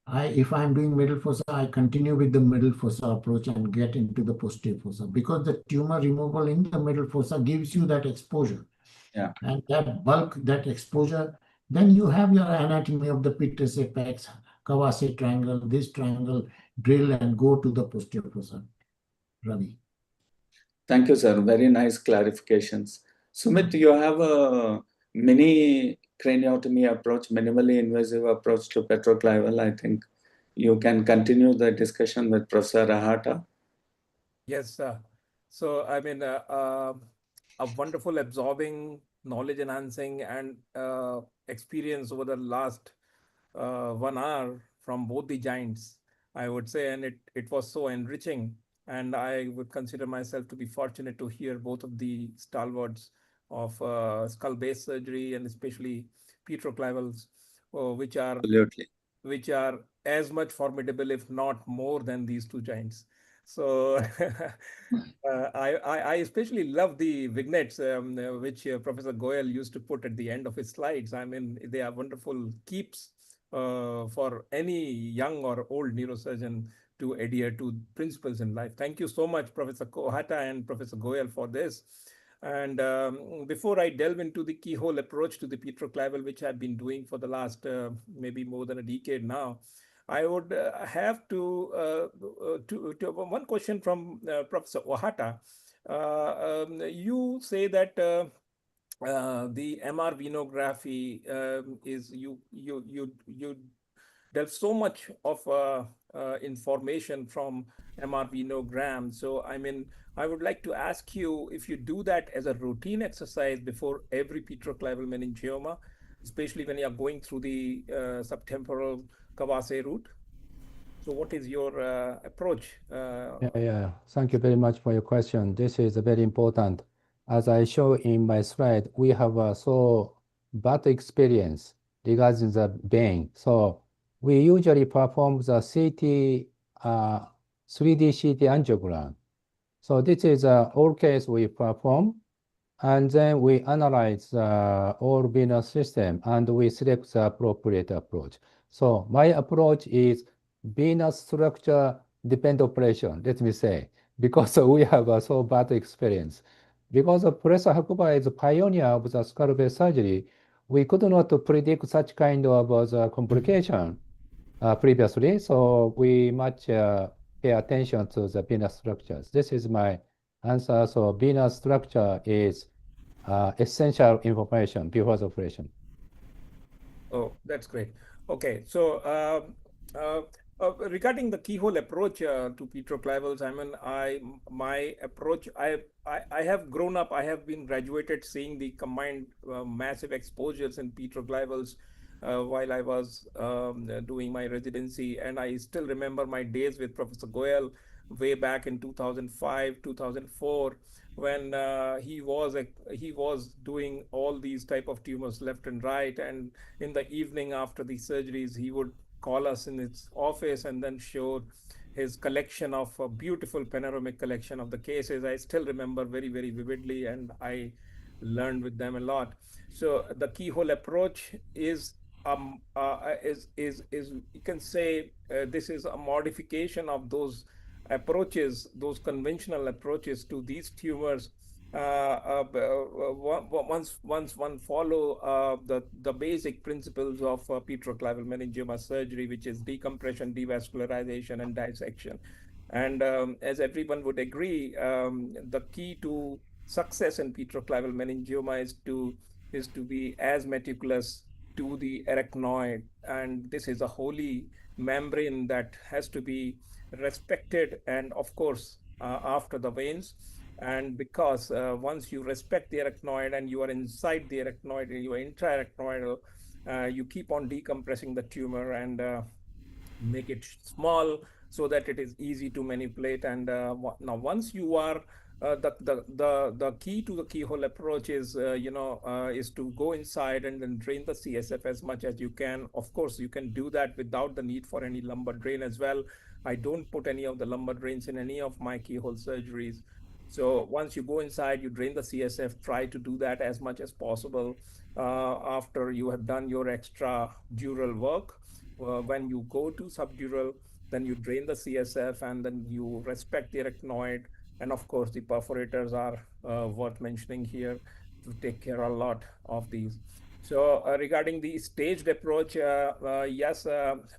if I'm doing middle fossa, I continue with the middle fossa approach and get into the posterior fossa, because the tumor removal in the middle fossa gives you that exposure. Yeah. And that bulk, that exposure, then you have your anatomy of the petrous apex, Kawase triangle, this triangle, drill and go to the posterior fossa. Ravi. Thank you, sir. Very nice clarifications. Sumit, you have a mini craniotomy approach, minimally invasive approach to petroclival. I think you can continue the discussion with Professor Rahata. Yes, so I mean, a wonderful absorbing, knowledge enhancing, and experience over the last 1 hour from both the giants, I would say, and it was so enriching. And I would consider myself to be fortunate to hear both of the stalwarts of skull-base surgery, and especially petroclivals, Absolutely. which are as much formidable, if not more, than these two giants. So I especially love the vignettes which Professor Goyal used to put at the end of his slides. I mean, they are wonderful keeps for any young or old neurosurgeon to adhere to principles in life. Thank you so much, Professor Kohata and Professor Goyal, for this. And before I delve into the keyhole approach to the petroclival, which I've been doing for the last maybe more than a decade now, I would have to one question from Professor Ohata. You say that the MR venography is you there's so much of information from MR venogram. So I mean, I would like to ask you if you do that as a routine exercise before every petroclival meningioma, especially when you are going through the subtemporal Kawase route. So what is your approach? Yeah, thank you very much for your question. This is very important. As I show in my slide, we have a so bad experience regarding the vein. So we usually perform the CT, 3D CT angiogram. So this is all case we perform, and then we analyze the all venous system, and we select the appropriate approach. So my approach is venous structure depend operation, let me say, because we have a so bad experience. Because Professor Hakuba is a pioneer of the skull-base surgery, we could not predict such kind of complication previously, so we much pay attention to the venous structures. This is my answer. So venous structure is essential information before the operation. Oh, that's great. Okay, so regarding the keyhole approach to petroclivals, I mean, my approach, I have grown up, I have been graduated seeing the combined massive exposures in petroclivals while I was doing my residency, and I still remember my days with Professor Goyal way back in 2005, 2004, when he was doing all these type of tumors left and right, and in the evening after the surgeries, he would call us in his office and then show his collection of a beautiful panoramic collection of the cases. I still remember very, very vividly, and I learned with them a lot. So the keyhole approach is you can say this is a modification of those approaches, those conventional approaches to these tumors. Once one follow the basic principles of petroclival meningioma surgery, which is decompression, devascularization, and dissection. And as everyone would agree, the key to success in petroclival meningioma is to be as meticulous to the arachnoid, and this is a holy membrane that has to be respected, and of course after the veins. And because once you respect the arachnoid and you are inside the arachnoid, you are intra-arachnoidal, you keep on decompressing the tumor and make it small so that it is easy to manipulate. And now once you are the key to the keyhole approach is is to go inside and then drain the CSF as much as you can. Of course, you can do that without the need for any lumbar drain as well. I don't put any of the lumbar drains in any of my keyhole surgeries. So once you go inside, you drain the CSF, try to do that as much as possible after you have done your extra dural work. When you go to subdural, then you drain the CSF and then you respect the arachnoid. And of course, the perforators are worth mentioning here to take care a lot of these. So regarding the staged approach, yes,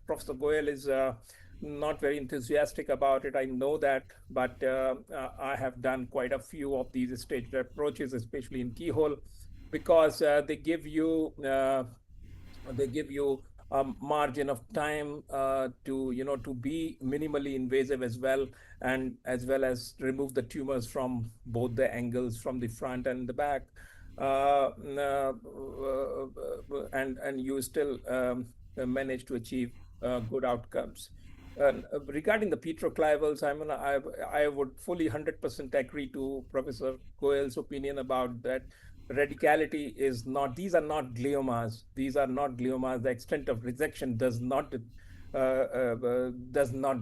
Professor Goyal is not very enthusiastic about it. I know that, but I have done quite a few of these staged approaches, especially in keyhole, because they give you a margin of time to be minimally invasive as well, and as well as remove the tumors from both the angles, from the front and the back, and you still manage to achieve good outcomes. Regarding the petroclivals, I would fully 100% agree to Professor Goyal's opinion about that. Radicality is not, these are not gliomas. These are not gliomas. The extent of resection does not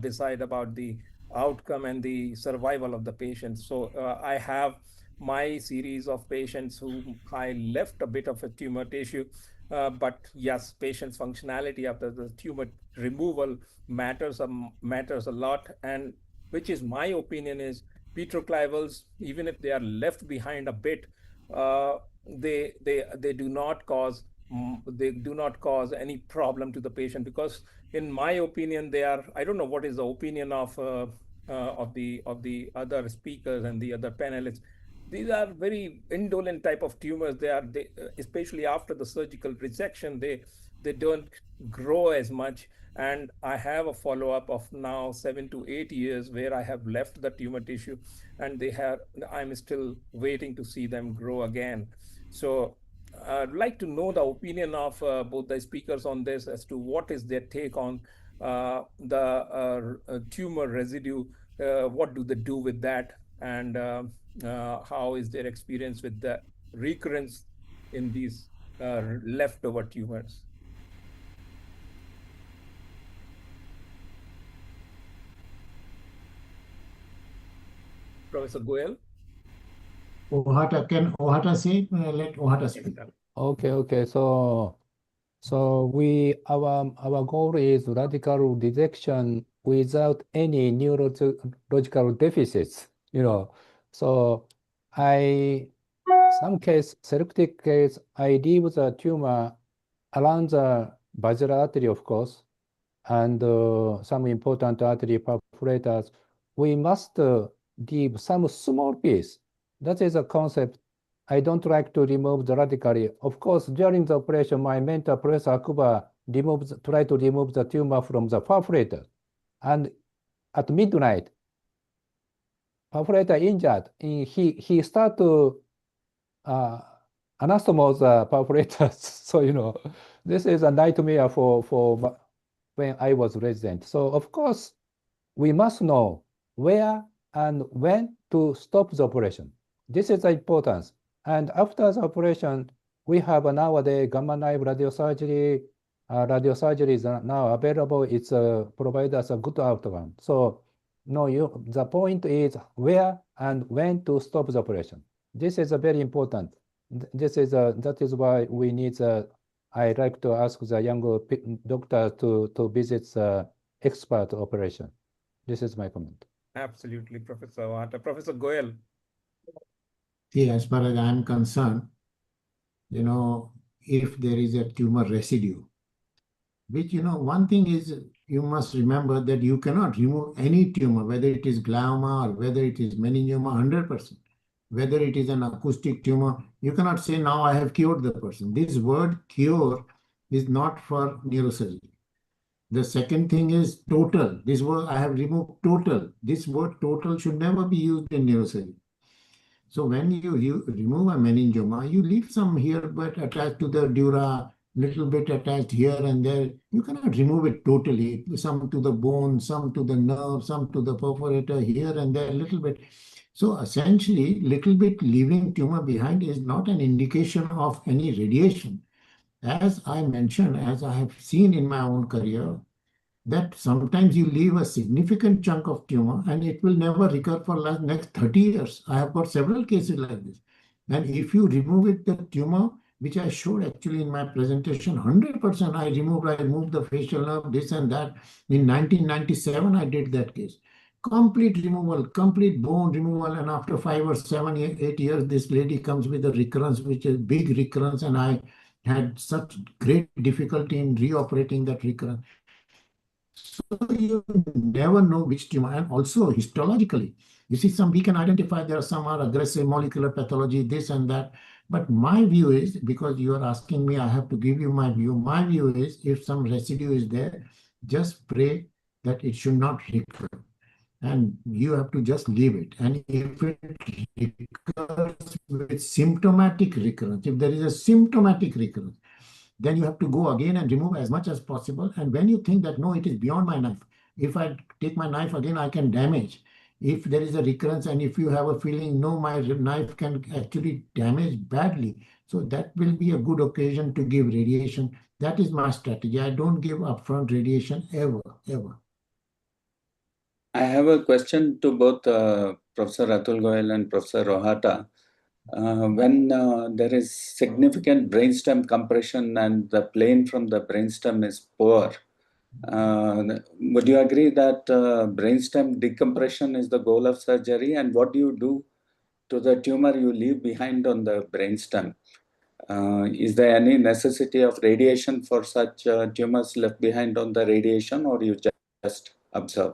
decide about the outcome and the survival of the patient. So I have my series of patients who I left a bit of a tumor tissue, but yes, patient's functionality after the tumor removal matters a lot, and which is my opinion is petroclivals, even if they are left behind a bit, they do not cause any problem to the patient, because in my opinion they are, I don't know what is the opinion of the other speakers and the other panelists. These are very indolent type of tumors. They especially after the surgical resection, they don't grow as much. And I have a follow-up of now 7 to 8 years where I have left the tumor tissue, and I'm still waiting to see them grow again. So I'd like to know the opinion of both the speakers on this, as to what is their take on the tumor residue. What do they do with that, and how is their experience with the recurrence in these leftover tumors? Professor Goyal? Can Ohata say? Let Ohata speak. Okay. So our goal is radical resection without any neurological deficits. So selected case, I leave the tumor around the basilar artery, of course, and some important artery perforators. We must give some small piece. That is a concept. I don't like to remove the radically. Of course, during the operation, my mentor, Professor Akuba, try to remove the tumor from the perforator. And at midnight, perforator injured. He start to anastomose the perforators. So, this is a nightmare for when I was resident. So, of course, we must know where and when to stop the operation. This is the importance. And after the operation, we have nowadays gamma knife radiosurgery. Radiosurgery is now available. It's provides us a good outcome. So no, the point is where and when to stop the operation. This is very important. That is why we need. I like to ask the young doctor to visit the expert operation. This is my comment. Absolutely, Professor Ohata. Professor Goel. See, as far as I'm concerned, if there is a tumor residue, which, one thing is you must remember that you cannot remove any tumor, whether it is glioma or whether it is meningioma, 100%. Whether it is an acoustic tumor, you cannot say, now I have cured the person. This word cure is not for neurosurgery. The second thing is total. This word, I have removed total. This word total should never be used in neurosurgery. So when you remove a meningioma, you leave some here but attached to the dura, little bit attached here and there. You cannot remove it totally. Some to the bone, some to the nerve, some to the perforator here and there, a little bit. So essentially, little bit leaving tumor behind is not an indication of any radiation. As I mentioned, as I have seen in my own career, that sometimes you leave a significant chunk of tumor and it will never recur for the next 30 years. I have got several cases like this. And if you remove it, the tumor, which I showed actually in my presentation, 100% I removed the facial nerve, this and that. In 1997, I did that case. Complete removal, complete bone removal. And after 5 or 7, 8 years, this lady comes with a recurrence, which is big recurrence. And I had such great difficulty in reoperating that recurrence. So you never know which tumor. And also histologically, you see, we can identify there are some are aggressive molecular pathology, this and that. But my view is, because you are asking me, I have to give you my view. My view is, if some residue is there, just pray that it should not recur. And you have to just leave it. And if it recurs with symptomatic recurrence, if there is a symptomatic recurrence, then you have to go again and remove as much as possible. And when you think that, no, it is beyond my knife, if I take my knife again, I can damage. If there is a recurrence and if you have a feeling, no, my knife can actually damage badly, so that will be a good occasion to give radiation. That is my strategy. I don't give upfront radiation ever, ever. I have a question to both Professor Atul Goel and Professor Ohata. When there is significant brainstem compression and the plane from the brainstem is poor, would you agree that brainstem decompression is the goal of surgery? And what do you do to the tumor you leave behind on the brainstem? Is there any necessity of radiation for such tumors left behind on the radiation, or you just observe?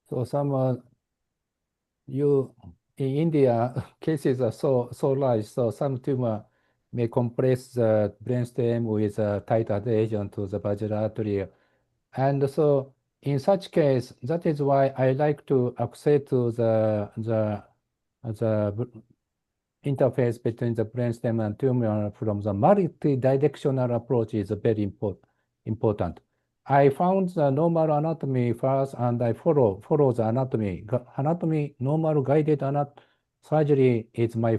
So some in India cases are so large, so some tumor may compress the brainstem with a tight adhesion to the vaginal artery. And so in such case, that is why I like to access to the interface between the brainstem and tumor from the multi-directional approach is very important. I found the normal anatomy first, and I follow the anatomy. Normal guided surgery is my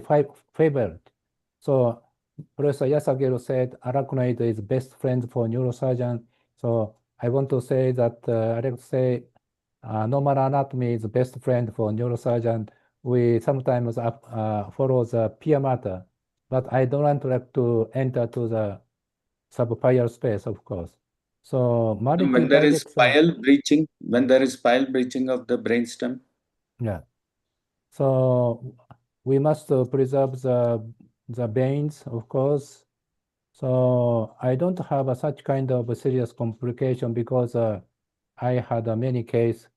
favorite. So Professor Yasagero said arachnoid is best friend for neurosurgeon. So I want to say that I like to say normal anatomy is best friend for neurosurgeon. We sometimes follow the pia mater, but I don't like to enter to the subpyral space, of course. So when there is pile breaching of the brainstem. Yeah. So we must preserve the veins, of course. So I don't have such kind of serious complication because I had many cases.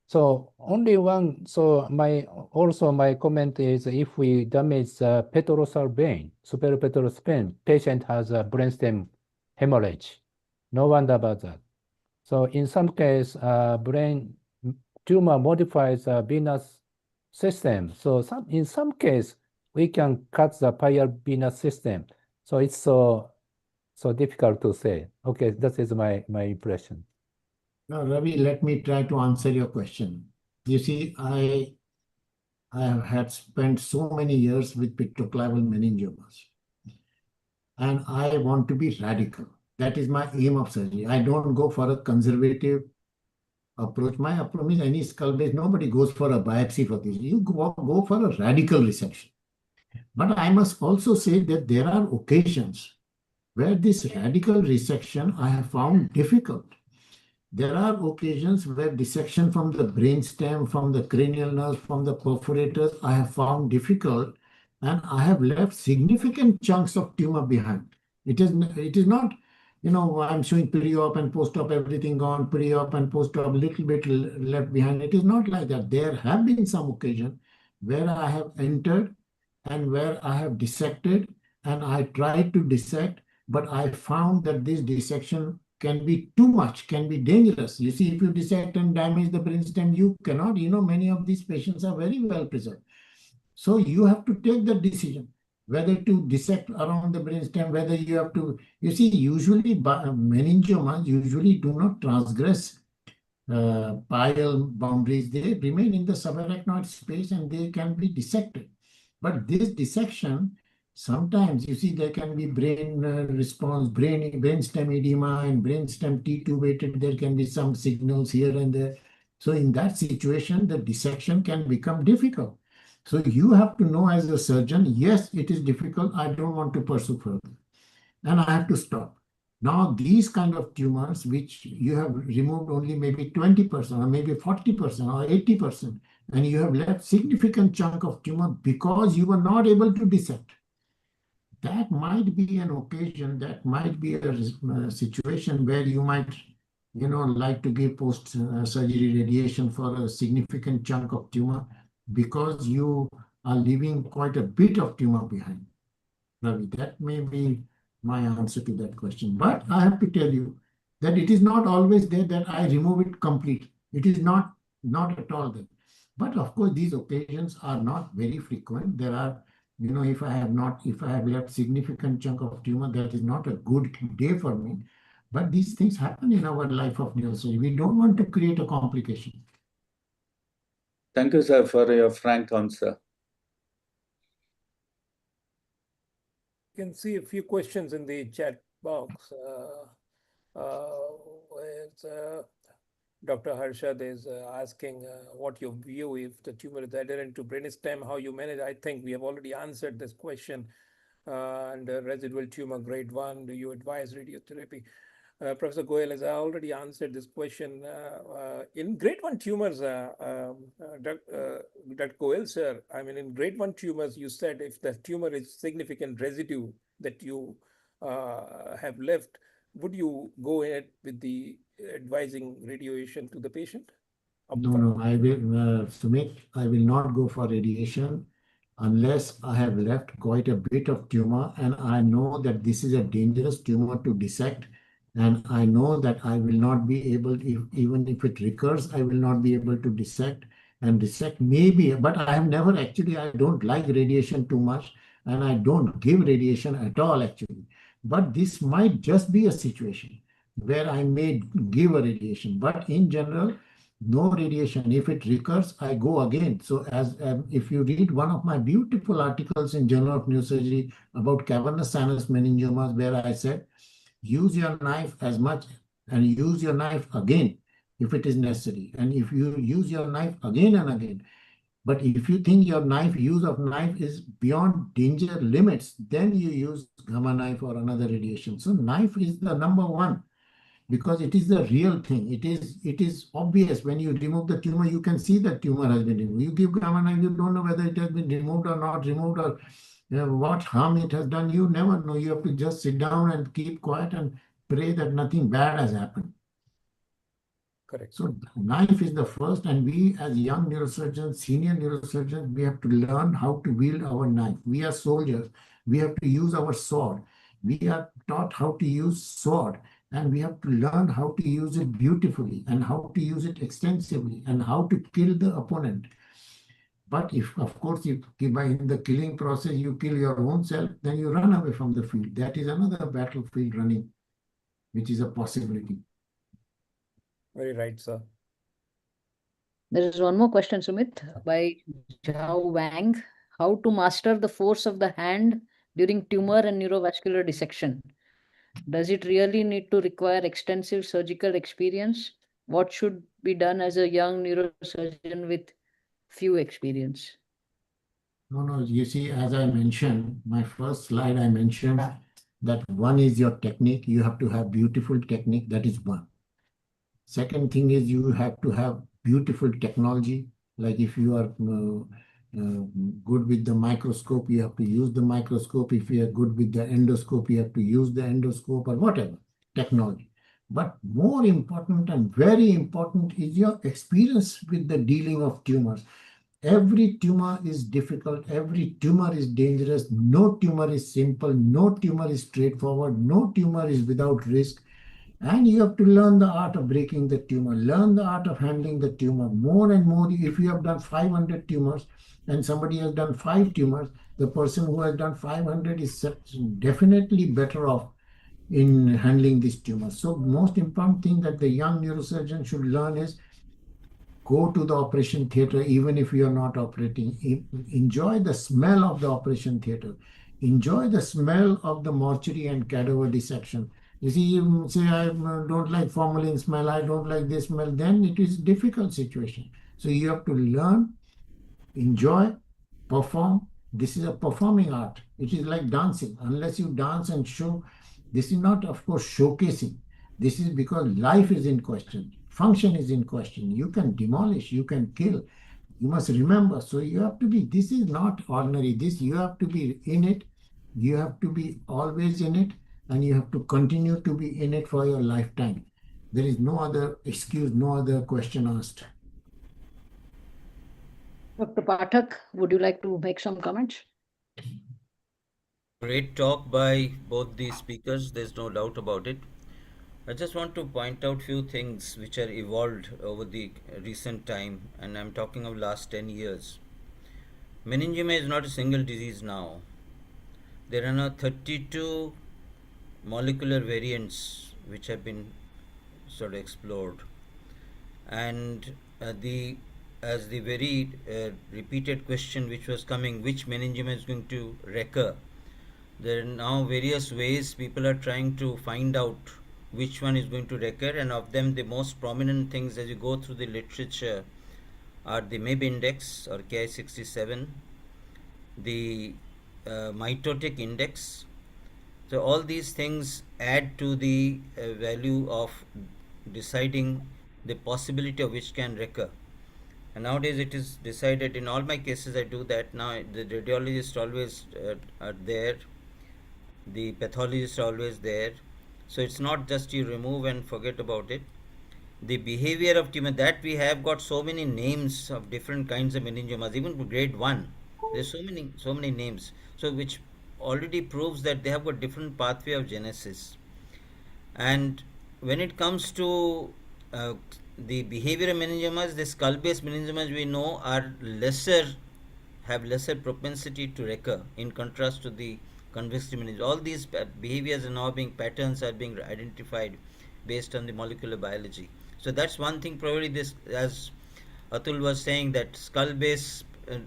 So only one. So my comment is, if we damage the petrosal vein, superpetrous vein, patient has a brainstem hemorrhage. No wonder about that. So in some case, brain tumor modifies the venous system. So in some case, we can cut the pia venous system. So it's so difficult to say. Okay, that is my impression. Now, Ravi, let me try to answer your question. You see, I have had spent so many years with petroclival meningiomas, and I want to be radical. That is my aim of surgery. I don't go for a conservative approach. My approach is any skull base, nobody goes for a biopsy for this. You go for a radical resection. But I must also say that there are occasions where this radical resection I have found difficult. There are occasions where dissection from the brainstem, from the cranial nerves, from the perforators, I have found difficult, and I have left significant chunks of tumor behind. It is not, I'm showing pre-op and post-op, everything gone, pre-op and post-op, little bit left behind. It is not like that. There have been some occasions where I have entered and where I have dissected and I tried to dissect, but I found that this dissection can be too much, can be dangerous. You see, if you dissect and damage the brainstem, you cannot, many of these patients are very well preserved. So you have to take the decision whether to dissect around the brainstem, whether you have to, usually meningiomas usually do not transgress pial boundaries. They remain in the subarachnoid space and they can be dissected. But this dissection, sometimes you see there can be brain response, brainstem edema and brainstem T-tubated. There can be some signals here and there. So in that situation, the dissection can become difficult. So you have to know as a surgeon, yes, it is difficult. I don't want to pursue further. And I have to stop. Now, these kind of tumors, which you have removed only maybe 20% or maybe 40% or 80%, and you have left significant chunk of tumor because you were not able to dissect. That might be an occasion, that might be a situation where you might, like to give post-surgery radiation for a significant chunk of tumor because you are leaving quite a bit of tumor behind. Ravi, that may be my answer to that question. But I have to tell you that it is not always there that I remove it completely. It is not at all there. But of course, these occasions are not very frequent. There are, if I have left significant chunk of tumor, that is not a good day for me. But these things happen in our life of neurosurgery. We don't want to create a complication. Thank you, sir, for your frank answer. You can see a few questions in the chat box. Dr. Harshad is asking what your view if the tumor is adherent to brainstem, how you manage. I think we have already answered this question. And residual tumor grade 1, do you advise radiotherapy? Professor Goel has already answered this question. In grade 1 tumors, Dr. Goel, sir, I mean, in grade 1 tumors, you said if the tumor is significant residue that you have left, would you go ahead with the advising radiation to the patient? No, I will, Sumit, I will not go for radiation unless I have left quite a bit of tumor and I know that this is a dangerous tumor to dissect. And I know that I will not be able, even if it recurs, I will not be able to dissect and dissect maybe, but I have never actually, I don't like radiation too much and I don't give radiation at all actually. But this might just be a situation where I may give a radiation, but in general, no radiation. If it recurs, I go again. So as if you read one of my beautiful articles in Journal of Neurosurgery about cavernous sinus meningiomas, where I said, use your knife as much and use your knife again if it is necessary. And if you use your knife again and again, but if you think your use of knife is beyond danger limits, then you use gamma knife or another radiation. So knife is the number one because it is the real thing. It is obvious when you remove the tumor, you can see that tumor has been removed. You give gamma knife, you don't know whether it has been removed or not removed or what harm it has done. You never know. You have to just sit down and keep quiet and pray that nothing bad has happened. Correct. So knife is the first, and we as young neurosurgeons, senior neurosurgeons, we have to learn how to wield our knife. We are soldiers. We have to use our sword. We are taught how to use sword, and we have to learn how to use it beautifully and how to use it extensively and how to kill the opponent. But if, of course, in the killing process, you kill your own self, then you run away from the field. That is another battlefield running, which is a possibility. Very right, sir. There is one more question, Sumit, by Zhao Wang. How to master the force of the hand during tumor and neurovascular dissection? Does it really need to require extensive surgical experience? What should be done as a young neurosurgeon with few experience? No, you see, as I mentioned, my first slide, I mentioned that one is your technique. You have to have beautiful technique. That is one. Second thing is you have to have beautiful technology. Like if you are good with the microscope, you have to use the microscope. If you are good with the endoscope, you have to use the endoscope or whatever technology. But more important and very important is your experience with the dealing of tumors. Every tumor is difficult. Every tumor is dangerous. No tumor is simple. No tumor is straightforward. No tumor is without risk. And you have to learn the art of breaking the tumor, learn the art of handling the tumor more and more. If you have done 500 tumors and somebody has done 5 tumors, the person who has done 500 is definitely better off in handling this tumor. So most important thing that the young neurosurgeon should learn is go to the operation theater even if you are not operating. Enjoy the smell of the operation theater. Enjoy the smell of the mortuary and cadaver dissection. You see, you say, I don't like formalin smell, I don't like this smell, then it is a difficult situation. So you have to learn, enjoy, perform. This is a performing art. It is like dancing. Unless you dance and show, this is not, of course, showcasing. This is because life is in question. Function is in question. You can demolish, you can kill. You must remember. So you have to be, this is not ordinary. This, you have to be in it. You have to be always in it. And you have to continue to be in it for your lifetime. There is no other excuse, no other question asked. Dr. Pathak, would you like to make some comments? Great talk by both the speakers, there's no doubt about it. I just want to point out few things which are evolved over the recent time, and I'm talking of last 10 years. Meningioma is not a single disease now. There are now 32 molecular variants which have been sort of explored, and as the very repeated question which was coming, which meningioma is going to recur, there are now various ways people are trying to find out which one is going to recur, and of them the most prominent things as you go through the literature are the MEB index or Ki67, the mitotic index. So all these things add to the value of deciding the possibility of which can recur. And nowadays it is decided, in all my cases I do that now, the radiologist always are there, the pathologist are always there. So it's not just you remove and forget about it. The behavior of tumor, that we have got so many names of different kinds of meningiomas, even for grade 1 there's so many names, so which already proves that they have got different pathway of genesis. And when it comes to the behavior of meningiomas, the skull based meningiomas we know are have lesser propensity to recur in contrast to the convex meningioma. All these behaviors are now patterns are being identified based on the molecular biology. So that's one thing. Probably this, as Atul was saying, that skull based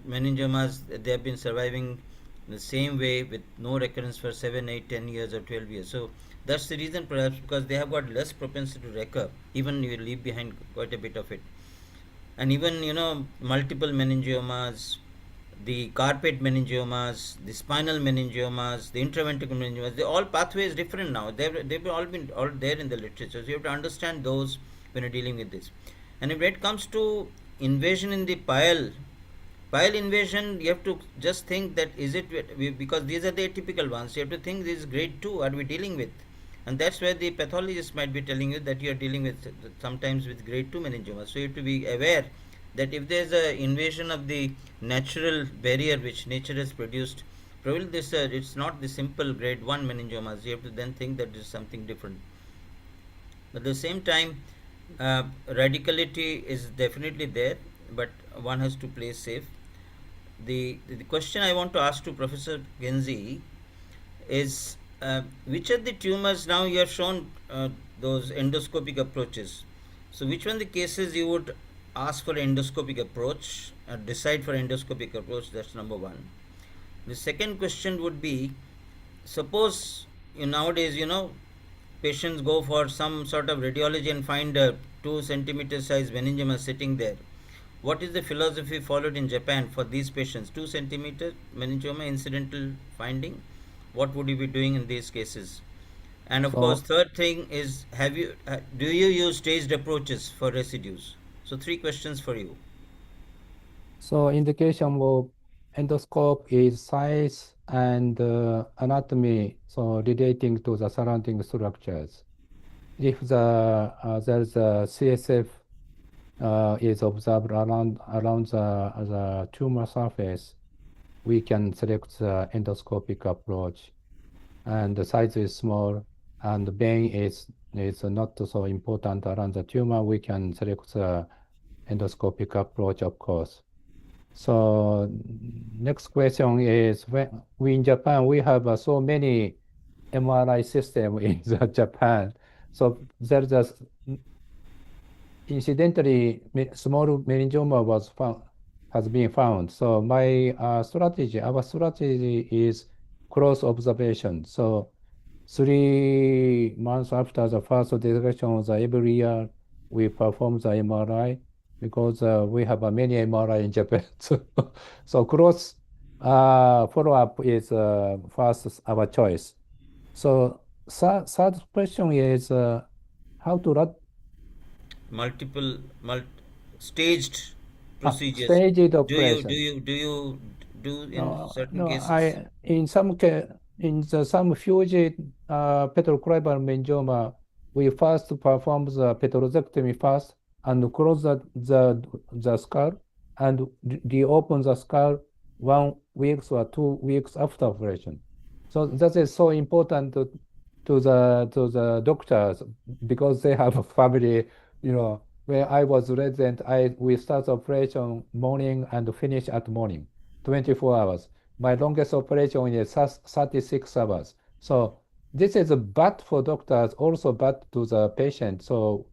meningiomas, they have been surviving the same way with no recurrence for 7, 8, 10 years or 12 years. So that's the reason, perhaps because they have got less propensity to recur, even you leave behind quite a bit of it. And even multiple meningiomas, the carpet meningiomas, the spinal meningiomas, the intraventricular meningiomas, they all pathways different now. They've all been all there in the literature. So you have to understand those when you're dealing with this. And when it comes to invasion in the pile invasion, you have to just think that is it, because these are the atypical ones, you have to think this is grade 2 are we dealing with, and that's where the pathologist might be telling you that you are dealing with sometimes with grade 2 meningioma. So you have to be aware that if there is a invasion of the natural barrier which nature has produced, probably this it's not the simple grade 1 meningiomas. You have to then think that there is something different. But at the same time, radicality is definitely there, but one has to play safe. The question I want to ask to Professor Genzi is which are the tumors, now you have shown those endoscopic approaches. So which one the cases you would ask for endoscopic approach, decide for endoscopic approach? That's number one. The second question would be, suppose nowadays, patients go for some sort of radiology and find a 2 centimeter size meningioma sitting there. What is the philosophy followed in Japan for these patients? 2 centimeter meningioma incidental finding. What would you be doing in these cases? And of course, So, third thing is, do you use staged approaches for residues? So 3 questions for you. so indication of endoscope is size and anatomy, so relating to the surrounding structures. If there's a CSF is observed around the tumor surface, we can select the endoscopic approach. And the size is small, and the vein is not so important around the tumor. We can select the endoscopic approach, of course. So next question is, when we in Japan, we have so many MRI system in the Japan. So there's a incidentally small meningioma has been found. So our strategy is close observation. So 3 months after the first detection of every year, we perform the MRI because we have many MRI in Japan. So close follow-up is first our choice. So third question is how to Multiple, staged procedures. staged Do you do operation. you do you do in certain No, cases? in some some huge petroclival meningioma, we first perform the petrosectomy first and close the skull and reopen the skull 1 week or 2 weeks after operation. So that is so important to the doctors because they have a family, When I was resident, we start operation morning and finish at morning. 24 hours. My longest operation is 36 hours. So this is bad for doctors, also bad to the patient. So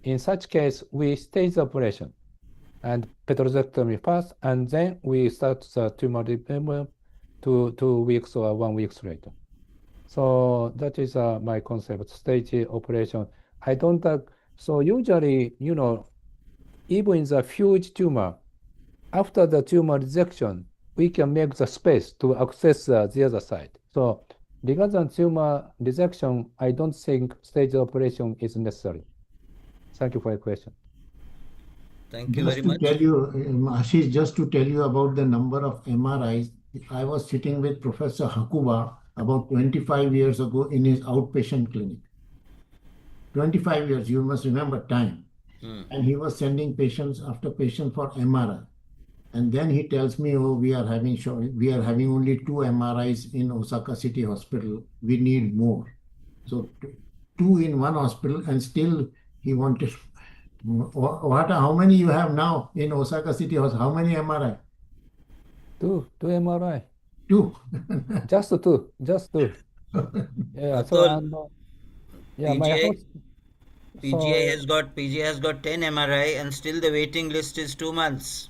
in such case, we stage the operation and petrosectomy first, and then we start the tumor removal 2 weeks or 1 week later. So that is my concept, stage operation. I don't, so usually, even in the huge tumor, after the tumor resection, we can make the space to access the other side. So regarding tumor resection, I don't think stage operation is necessary. Thank you for your question. Thank you Just very to much. tell you, Ashish, just to tell you about the number of MRIs, I was sitting with Professor Hakuba about 25 years ago in his outpatient clinic. 25 years, you must remember time. And he was sending patients after patient for MRI. And then he tells me, oh, we are having only 2 MRIs in Osaka City Hospital. We need more. So 2 in one hospital, and still he wanted. How many you have now in Osaka City Hospital? How many MRI? 2 MRI. 2. Just 2. Yeah. So Atul, my PGI host. PGI has got 10 MRI and still the waiting list is 2 months.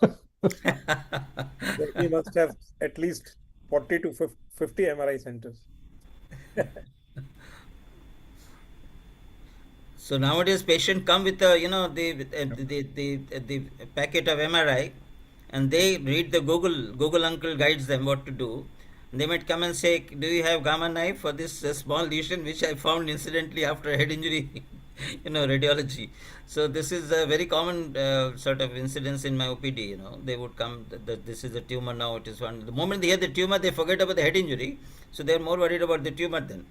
So he must have at least 40 to 50 MRI centers. So nowadays patient come with the packet of MRI, and they read the Google uncle guides them what to do. They might come and say, do you have gamma knife for this small lesion which I found incidentally after a head injury, radiology. So this is a very common sort of incidence in my OPD. They would come that this is a tumor now. It is one. The moment they hear the tumor, they forget about the head injury. So they are more worried about the tumor then.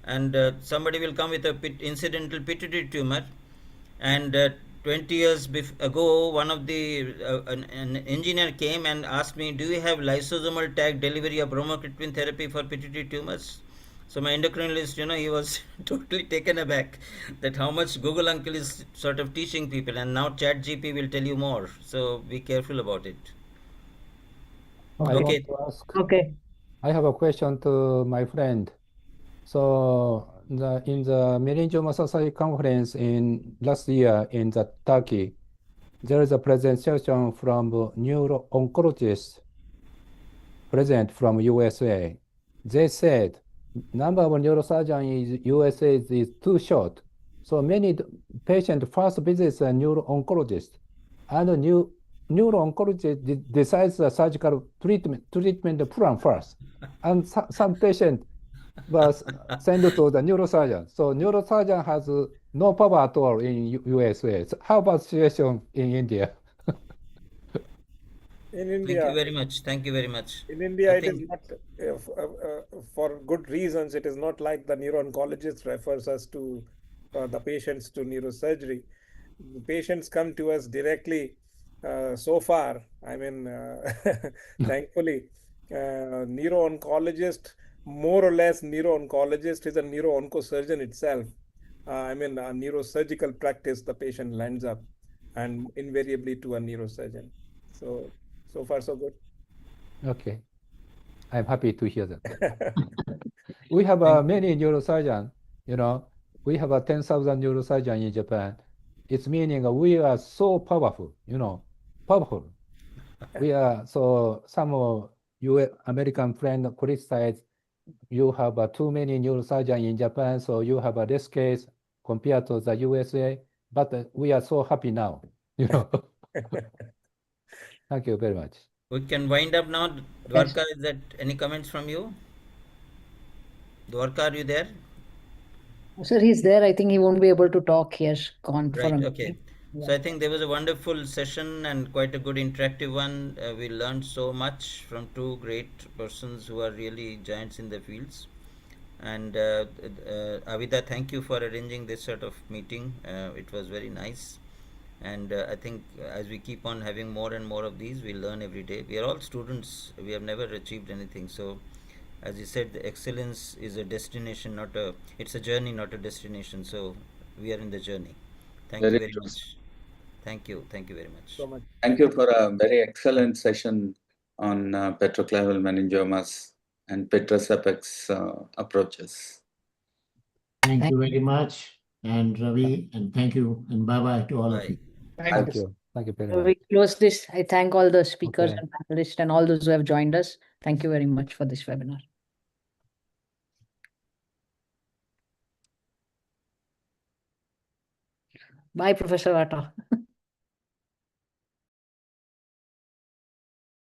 And somebody will come with a incidental pituitary tumor, and 20 years ago, one of the an engineer came and asked me, do you have lysosomal tag delivery of bromocriptine therapy for pituitary tumors? So my endocrinologist, he was totally taken aback that how much Google uncle is sort of teaching people, and now Chat GP will tell you more. So be careful about it. I Okay. want to ask. Okay. I have a question to my friend. So in the Meningioma Society conference in last year in the Turkey, there is a presentation from neuro-oncologist present from USA. They said number of neurosurgeons in USA is too short. So many patients first visit a neuro-oncologist, and a neuro-oncologist decides the surgical treatment plan first. And some patient was sent to the neurosurgeon. So neurosurgeon has no power at all in USA. So how about situation in India? In Thank India, you very much. Thank you very much. in India, I it is think not, for good reasons, it is not like the neuro-oncologist refers us to the patients to neurosurgery. The patients come to us directly. So far, I mean, thankfully, neuro-oncologist, more or less neuro-oncologist is a neuro-oncosurgeon itself. I mean, a neurosurgical practice, the patient lands up and invariably to a neurosurgeon. So far, so good. Okay, I'm happy to hear that. We have Thank you. many neurosurgeons, we have 10,000 neurosurgeons in Japan. It's meaning we are so powerful, powerful. We are, so some of you American friends criticize you have too many neurosurgeons in Japan, so you have a less case compared to the USA, but we are so happy now, Thank you very much. We can wind up now. Thanks. Dwarka, is that any comments from you? Dwarka, are you there? Sir, he's there. I think he won't be able to talk. He has gone for a Right, meeting. okay. Yeah. So I think there was a wonderful session and quite a good interactive one. We learned so much from two great persons who are really giants in their fields. And Avida, thank you for arranging this sort of meeting. It was very nice. And I think as we keep on having more and more of these, we learn every day. We are all students. We have never achieved anything. So as you said, the excellence is a destination, it's a journey, not a destination. So we are in the journey. Thank you Very very true. much. Thank you. Thank you very much. So much. Thank you for a very excellent session on petroclival meningiomas and petrous apex approaches. Thank you very much, and Ravi, and thank you, and bye-bye to all of Bye. you. Thank you. Thank you very So much. we close this. I thank all the speakers Okay. and panelists and all those who have joined us. Thank you very much for this webinar. Bye, Professor Atta.